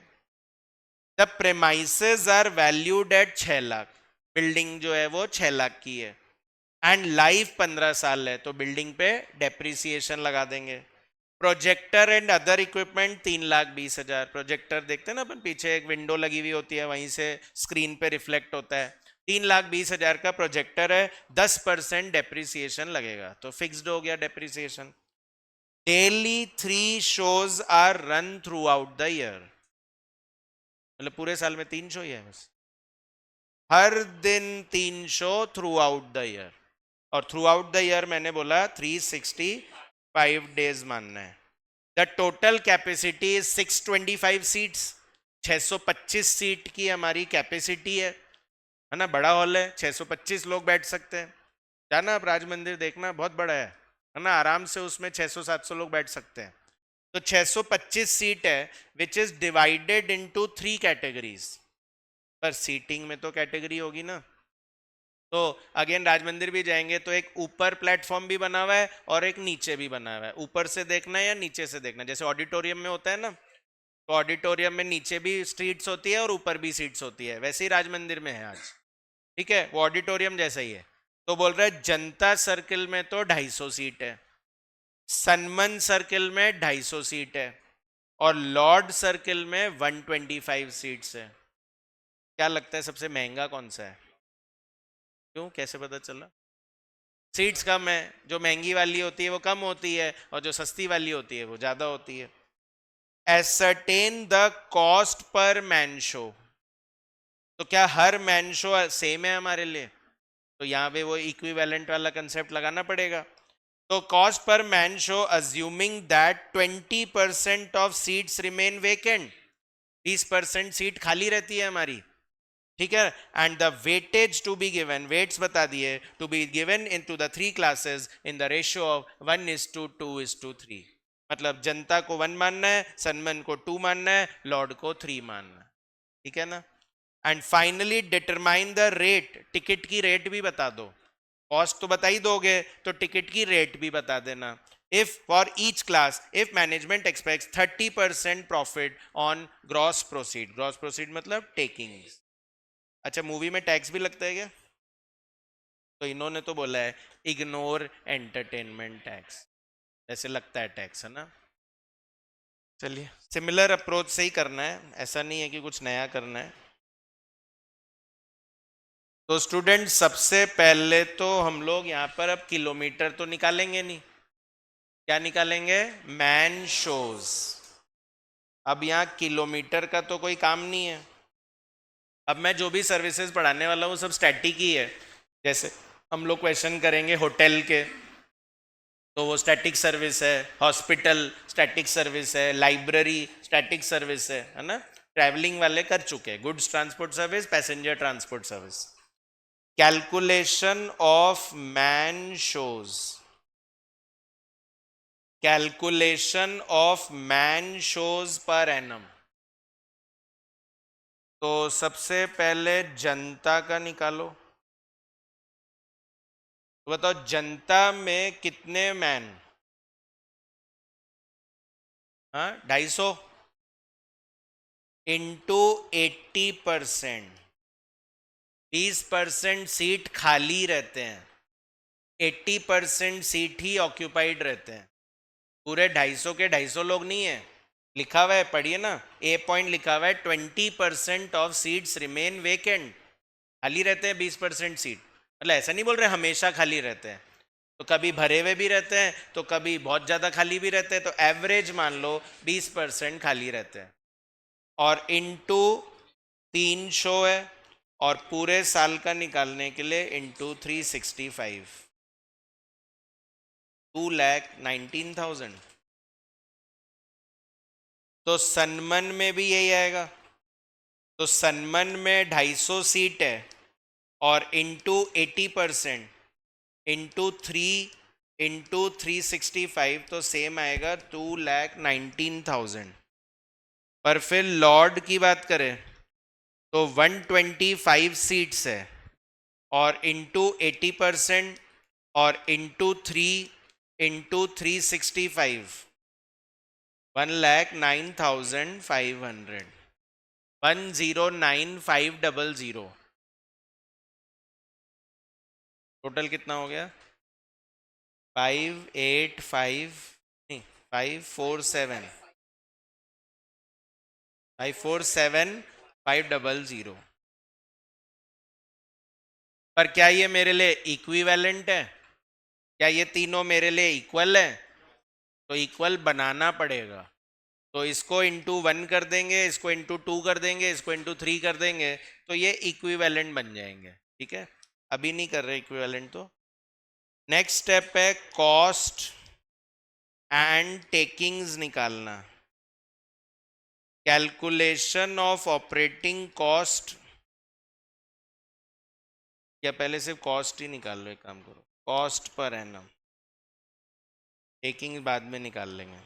The premises are valued at 6 lakh, building जो है वो 6 लाख की है, एंड लाइफ 15 साल है, तो बिल्डिंग पे डेप्रिसिएशन लगा देंगे। Projector and other equipment 3,20,000, projector देखते हैं ना अपन, पीछे एक विंडो लगी हुई होती है, वहीं से स्क्रीन पे रिफ्लेक्ट होता है। 3,20,000 का प्रोजेक्टर है, 10% डेप्रिसिएशन लगेगा, तो फिक्स्ड हो गया depreciation. Daily 3 shows are run throughout the year, मतलब पूरे साल में 3 शो ही है बस, हर दिन 3 show through out the year. और थ्रू आउट द ईयर मैंने बोला 365 डेज मानना है। The total capacity is 625 seats, 625 seat की हमारी कैपेसिटी है ना, बड़ा हॉल है, 625 लोग बैठ सकते हैं। जाना आप राज मंदिर देखना, बहुत बड़ा है ना, आराम से उसमें 600-700 लोग बैठ सकते हैं। तो 625 सीट है, which is divided into 3 categories. पर सीटिंग में तो कैटेगरी होगी ना, तो अगेन राज मंदिर भी जाएंगे तो एक ऊपर प्लेटफॉर्म भी बना हुआ है और एक नीचे भी बना हुआ है, ऊपर से देखना है या नीचे से देखना है, जैसे ऑडिटोरियम में होता है ना, तो ऑडिटोरियम में नीचे भी सीट्स होती है और ऊपर भी सीट्स होती है, वैसे ही राज मंदिर में है आज, ठीक है, वो ऑडिटोरियम जैसा ही है। तो बोल रहा है जनता सर्किल में तो 250 सीट है, सनमन सर्किल में 250 सीट है, और लॉर्ड सर्किल में 125 सीट्स है। क्या लगता है सबसे महंगा कौन सा है? क्यों, कैसे पता चला? सीट्स कम है, जो महंगी वाली होती है वो कम होती है, और जो सस्ती वाली होती है वो ज्यादा होती है। Ascertain the cost per man show, तो क्या हर मैन शो सेम है हमारे लिए? तो यहाँ पे वो इक्विवेलेंट वाला कंसेप्ट लगाना पड़ेगा। तो cost per man show assuming that 20% of seats remain vacant, 20% seat खाली रहती है हमारी, ठीक है। And the weightage to be given, weights बता दिए, to be given into the 3 classes in the ratio of 1:2:3, मतलब जनता को 1 मानना है, सनमन को 2 मानना है, लॉर्ड को 3 मानना है, ठीक है ना। And finally determine the rate, ticket की रेट भी बता दो, कॉस्ट तो बता ही दोगे तो टिकट की रेट भी बता देना। If for each class, if management aspects 30% profit on gross proceed, gross proceed मतलब टेकिंग। अच्छा, मूवी में टैक्स भी लगता है क्या? तो इन्होंने तो बोला है इग्नोर एंटरटेनमेंट टैक्स, ऐसे लगता है टैक्स, है ना। चलिए, सिमिलर अप्रोच से ही करना है, ऐसा नहीं है कि कुछ नया करना है। तो स्टूडेंट सबसे पहले तो हम लोग यहाँ पर अब किलोमीटर तो निकालेंगे नहीं, क्या निकालेंगे? Man shows. अब यहाँ किलोमीटर का तो कोई काम नहीं है। अब मैं जो भी सर्विसेज पढ़ाने वाला हूँ सब स्टैटिक ही है। जैसे हम लोग क्वेश्चन करेंगे होटल के, तो वो स्टैटिक सर्विस है, हॉस्पिटल स्टैटिक सर्विस है, लाइब्रेरी स्टैटिक सर्विस है ना। ट्रैवलिंग वाले कर चुके हैं, goods transport service, passenger transport service. Calculation of man shows, calculation of man shows per annum. तो सबसे पहले जनता का निकालो, तो बताओ जनता में कितने मैन? हाँ, 250 इंटू 80%, 20% सीट खाली रहते हैं, 80% सीट ही ऑक्यूपाइड रहते हैं। पूरे 250 के 250 लोग नहीं है, लिखा हुआ है, पढ़िए ना, ए पॉइंट लिखा हुआ है 20% ऑफ सीट्स रिमेन वेकेंट, खाली रहते हैं 20% सीट। मतलब ऐसा नहीं बोल रहे हमेशा खाली रहते हैं, तो कभी भरे हुए भी रहते हैं, तो कभी बहुत ज़्यादा खाली भी रहते हैं, तो एवरेज मान लो 20% खाली रहते हैं। और इनटू 3 शो है, और पूरे साल का निकालने के लिए इनटू 365। 2,19,000। तो सनमन में भी यही आएगा। तो सनमन में 250 सीट है और इंटू 80% इंटू 3 इंटू 365 तो सेम आएगा 2,19,000। पर फिर लॉर्ड की बात करें तो 125 सीट्स है और इंटू 80% और इंटू 3 इंटू 365 1,09,500 109,500। टोटल कितना हो गया? 585 नहीं 547 547,500। पर क्या ये मेरे लिए इक्विवेलेंट है? क्या ये तीनों मेरे लिए इक्वल है? तो इक्वल बनाना पड़ेगा। तो इसको इंटू 1 कर देंगे, इसको इंटू 2 कर देंगे, इसको इंटू 3 कर देंगे, तो ये इक्विवेलेंट बन जाएंगे। ठीक है, अभी नहीं कर रहे इक्विवेलेंट। तो नेक्स्ट स्टेप है कॉस्ट एंड टेकिंग्स निकालना। कैलकुलेशन ऑफ ऑपरेटिंग कॉस्ट, या पहले सिर्फ कॉस्ट ही निकाल लो। एक काम करो, कॉस्ट पर एनम, टेकिंग बाद में निकाल लेंगे।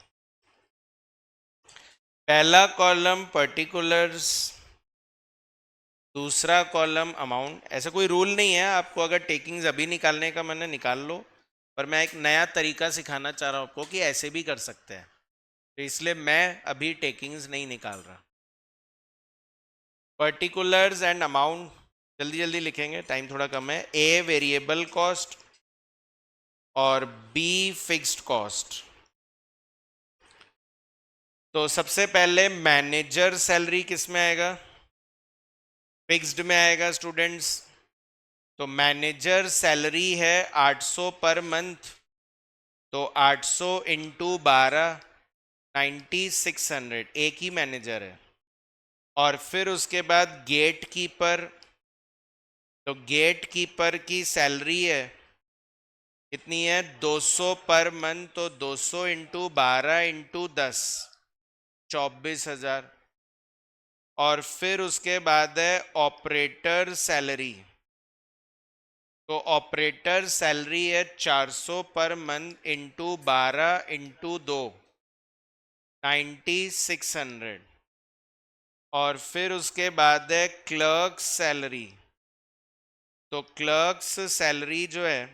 पहला कॉलम पर्टिकुलर्स, दूसरा कॉलम अमाउंट। ऐसा कोई रूल नहीं है, आपको अगर टेकिंग्स अभी निकालने का मन है निकाल लो, पर मैं एक नया तरीका सिखाना चाह रहा हूँ आपको कि ऐसे भी कर सकते हैं, तो इसलिए मैं अभी टेकिंग्स नहीं निकाल रहा। पर्टिकुलर्स एंड अमाउंट जल्दी जल्दी लिखेंगे, टाइम थोड़ा कम है। ए वेरिएबल कॉस्ट और बी फिक्स्ड कॉस्ट। तो सबसे पहले मैनेजर सैलरी किस में आएगा? फिक्स्ड में आएगा स्टूडेंट्स। तो मैनेजर सैलरी है 800 पर मंथ, तो 800 इंटू 12 9600, एक ही मैनेजर है। और फिर उसके बाद गेट कीपर, तो गेट कीपर की सैलरी है कितनी है? 200 पर मंथ, तो 200 इंटू 12 इंटू 10 24,000। और फिर उसके बाद है ऑपरेटर सैलरी, तो ऑपरेटर सैलरी है 400 पर मंथ इंटू 12 इंटू 2 9600। और फिर उसके बाद है क्लर्क्स सैलरी, तो क्लर्क्स सैलरी जो है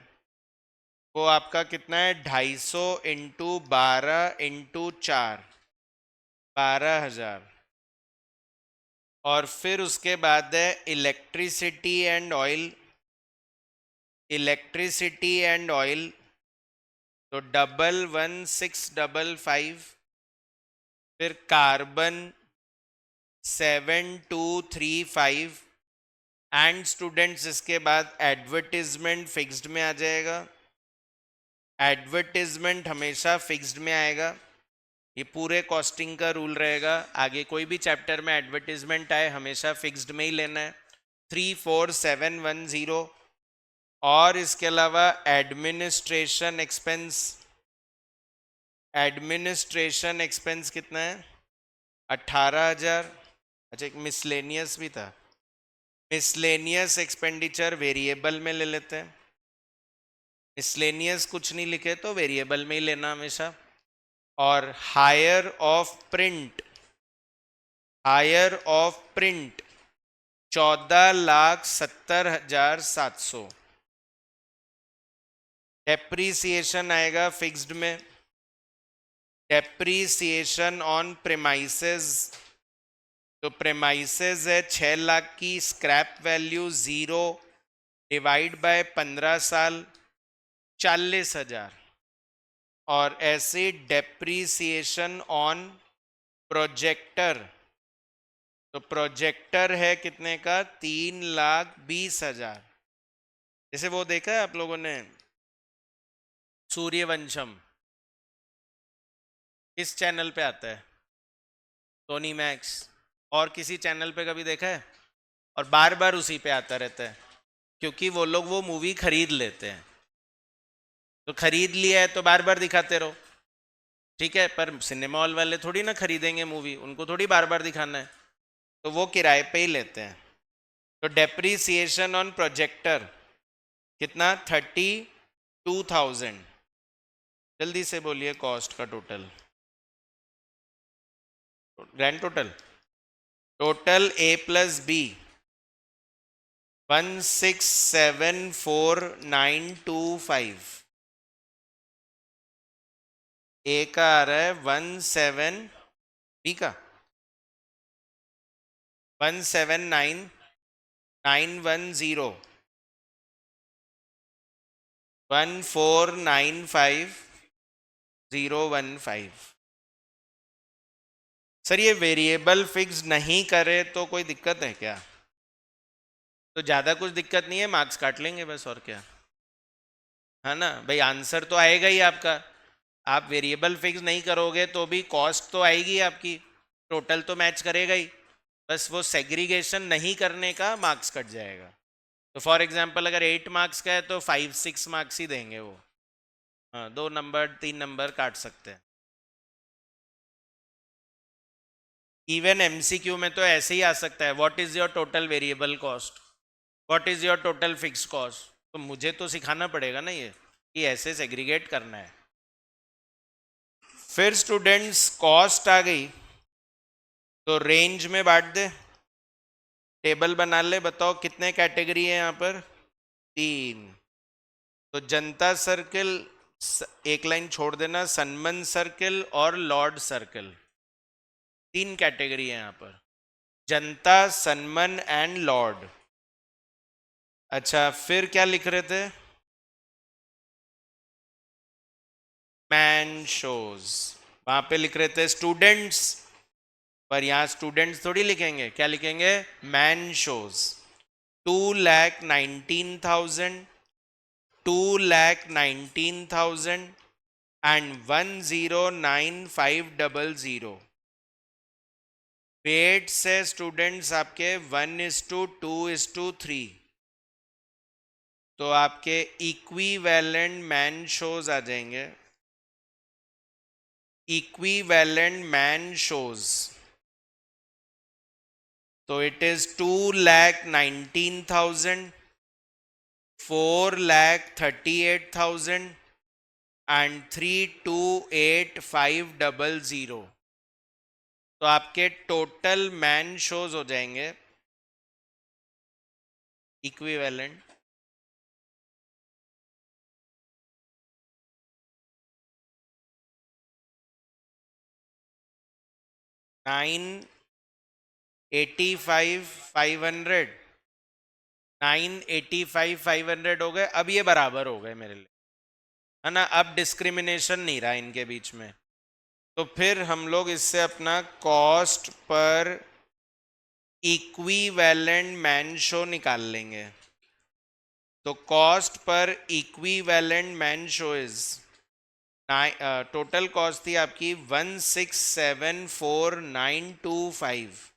वो आपका कितना है? 250 इंटू 12 इंटू 4 12,000। और फिर उसके बाद है electricity and oil, electricity and oil तो 11655। फिर कार्बन 7235। एंड स्टूडेंट्स इसके बाद एडवर्टिजमेंट फिक्स्ड में आ जाएगा। एडवर्टिजमेंट हमेशा फिक्स्ड में आएगा, ये पूरे कॉस्टिंग का रूल रहेगा। आगे कोई भी चैप्टर में एडवर्टिजमेंट आए हमेशा फिक्स्ड में ही लेना है, 34710। और इसके अलावा एडमिनिस्ट्रेशन एक्सपेंस, एडमिनिस्ट्रेशन एक्सपेंस कितना है? 18,000। अच्छा, एक मिसलेनियस भी था, मिसलेनियस एक्सपेंडिचर वेरिएबल में ले लेते हैं। मिसलेनियस कुछ नहीं लिखे तो वेरिएबल में ही लेना हमेशा। और hire of print, hire of print 14,70,700। Depreciation आएगा फिक्स्ड में, डेप्रीसिएशन ऑन प्रेमाइसेस, तो प्रेमाइसेस है 6 लाख की, स्क्रैप वैल्यू 0 डिवाइड बाय 15 साल 40,000। और ऐसे डेप्रीसिएशन ऑन प्रोजेक्टर, तो प्रोजेक्टर है कितने का? 3,20,000। जैसे वो देखा है आप लोगों ने सूर्यवंशम, किस चैनल पे आता है? Sony Max. और किसी चैनल पे कभी देखा है? और बार बार उसी पे आता रहता है, क्योंकि वो लोग वो मूवी खरीद लेते हैं। तो खरीद लिया है तो बार बार दिखाते रहो, ठीक है, पर सिनेमा हॉल वाले थोड़ी ना खरीदेंगे मूवी, उनको थोड़ी बार बार दिखाना है, तो वो किराए पे ही लेते हैं। तो डेप्रीसिएशन ऑन प्रोजेक्टर कितना, 32,000। जल्दी से बोलिए कॉस्ट का total, grand total, total A plus B 1674925। ए का आ रहा है 17, बी का 179,910, 1495015। सर ये वेरिएबल फिक्स नहीं करे तो कोई दिक्कत है क्या? तो ज्यादा कुछ दिक्कत नहीं है, मार्क्स काट लेंगे बस, और क्या है ना भाई, आंसर तो आएगा ही आपका। आप वेरिएबल फिक्स नहीं करोगे तो भी कॉस्ट तो आएगी आपकी, टोटल तो मैच करेगा ही, बस वो सेग्रीगेशन नहीं करने का मार्क्स कट जाएगा। तो फॉर एग्जांपल अगर 8 मार्क्स का है तो 5-6 मार्क्स ही देंगे वो, हाँ 2 नंबर 3 नंबर काट सकते हैं। इवन एमसीक्यू में तो ऐसे ही आ सकता है, what is your total variable cost, what is your total fix cost, तो मुझे तो सिखाना पड़ेगा ना ये कि ऐसे सेग्रीगेट करना है। फिर स्टूडेंट्स कॉस्ट आ गई तो रेंज में बांट दे, टेबल बना ले, बताओ कितने कैटेगरी है यहाँ पर, 3। तो जनता सर्किल एक लाइन छोड़ देना, सनमन सर्किल और लॉर्ड सर्किल, 3 कैटेगरी है यहाँ पर, जनता, सनमन एंड लॉर्ड। अच्छा फिर क्या लिख रहे थे, मैन शोज, वहां पे लिख रहे थे स्टूडेंट्स, पर यहाँ स्टूडेंट्स थोड़ी लिखेंगे, क्या लिखेंगे, मैन शोज। 2,19,000, 2,19,000 and 109,500। वेट से स्टूडेंट्स आपके 1:2:3, तो आपके इक्विवेलेंट मैन शोज आ जाएंगे, इक्विवेलेंट मैन शोज, तो इट इज 2,19,000, 4,38,000 एंड 328,500। तो आपके टोटल मैन शोज हो जाएंगे इक्विवेलेंट 985,500, 985,500 हो गए। अब ये बराबर हो गए मेरे लिए, है ना, अब डिस्क्रिमिनेशन नहीं रहा इनके बीच में। तो फिर हम लोग इससे अपना cost per equivalent man show निकाल लेंगे। तो कॉस्ट पर equivalent man show is, total cost थी आपकी 1674925,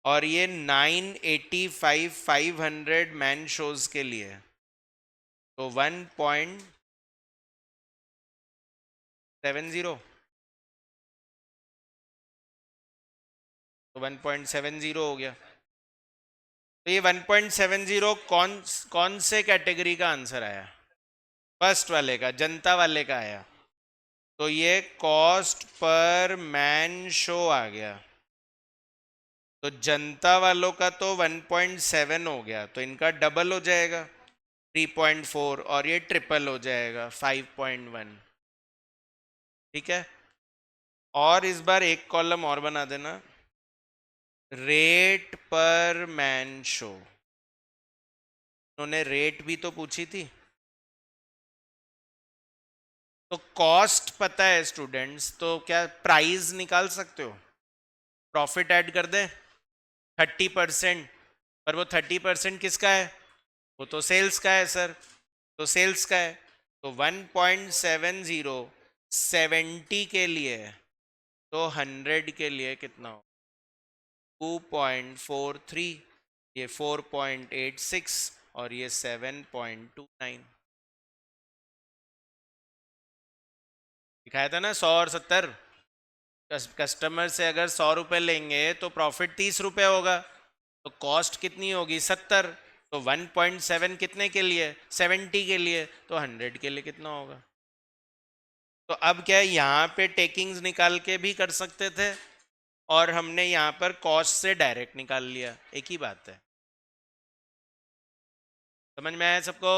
और ये 985,500 मैन शोज के लिए, तो 1.70, तो 1.70 हो गया। तो ये 1.70 कौन से कैटेगरी का आंसर आया, फर्स्ट वाले का, जनता वाले का आया। तो ये कॉस्ट पर मैन शो आ गया, तो जनता वालों का तो 1.7 हो गया, तो इनका डबल हो जाएगा 3.4, और ये ट्रिपल हो जाएगा 5.1, ठीक है। और इस बार एक कॉलम और बना देना, रेट पर मैन शो, उन्होंने रेट भी तो पूछी थी। तो कॉस्ट पता है स्टूडेंट्स, तो क्या प्राइस निकाल सकते हो, प्रॉफिट ऐड कर दे 30%, पर वो 30% किसका है, वो तो सेल्स का है सर, तो सेल्स का है, तो 1.70 70 के लिए, तो 100 के लिए कितना हो, 2.43, ये 4.86 और ये 7.29। दिखाया था ना, 100 और 70। कस्टमर से अगर 100 रुपये लेंगे तो प्रॉफिट 30 रुपये होगा, तो कॉस्ट कितनी होगी 70। तो 1.7 कितने के लिए, 70 के लिए, तो 100 के लिए कितना होगा। तो अब क्या है, यहाँ पे टेकिंग्स निकाल के भी कर सकते थे और हमने यहाँ पर कॉस्ट से डायरेक्ट निकाल लिया, एक ही बात है। समझ में आया सबको?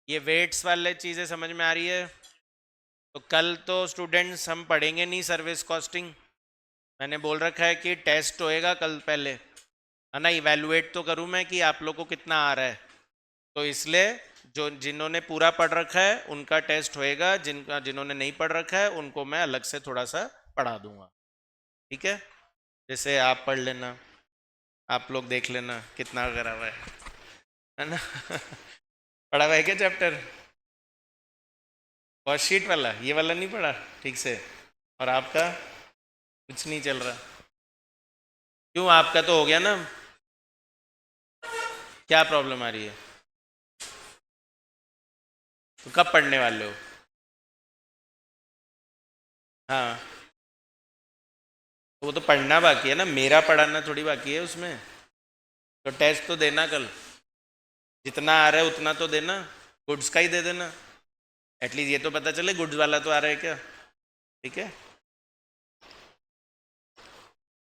ये वेट्स वाले चीज़ें समझ में आ रही है? तो कल तो स्टूडेंट्स हम पढ़ेंगे नहीं सर्विस कॉस्टिंग, मैंने बोल रखा है कि टेस्ट होएगा कल पहले, है ना, इवेलुएट तो करूँ मैं कि आप लोग को कितना आ रहा है। तो इसलिए जो जिन्होंने पूरा पढ़ रखा है उनका टेस्ट होएगा, जिन्होंने नहीं पढ़ रखा है उनको मैं अलग से थोड़ा सा पढ़ा दूंगा, ठीक है। जैसे आप पढ़ लेना, आप लोग देख लेना कितना करा हुआ है ना। पढ़ा हुआ है क्या चैप्टर? फर्स्ट शीट वाला, ये वाला नहीं पढ़ा ठीक से? और आपका कुछ नहीं चल रहा? क्यों, आपका तो हो गया ना? क्या प्रॉब्लम आ रही है? तो कब पढ़ने वाले हो? हाँ, तो वो तो पढ़ना बाकी है ना, मेरा पढ़ाना थोड़ी बाकी है उसमें। तो टेस्ट तो देना कल, जितना आ रहा है उतना तो देना, गुड्स का ही दे देना, एटलीस्ट ये तो पता चले गुड्स वाला तो आ रहा है क्या, ठीक है।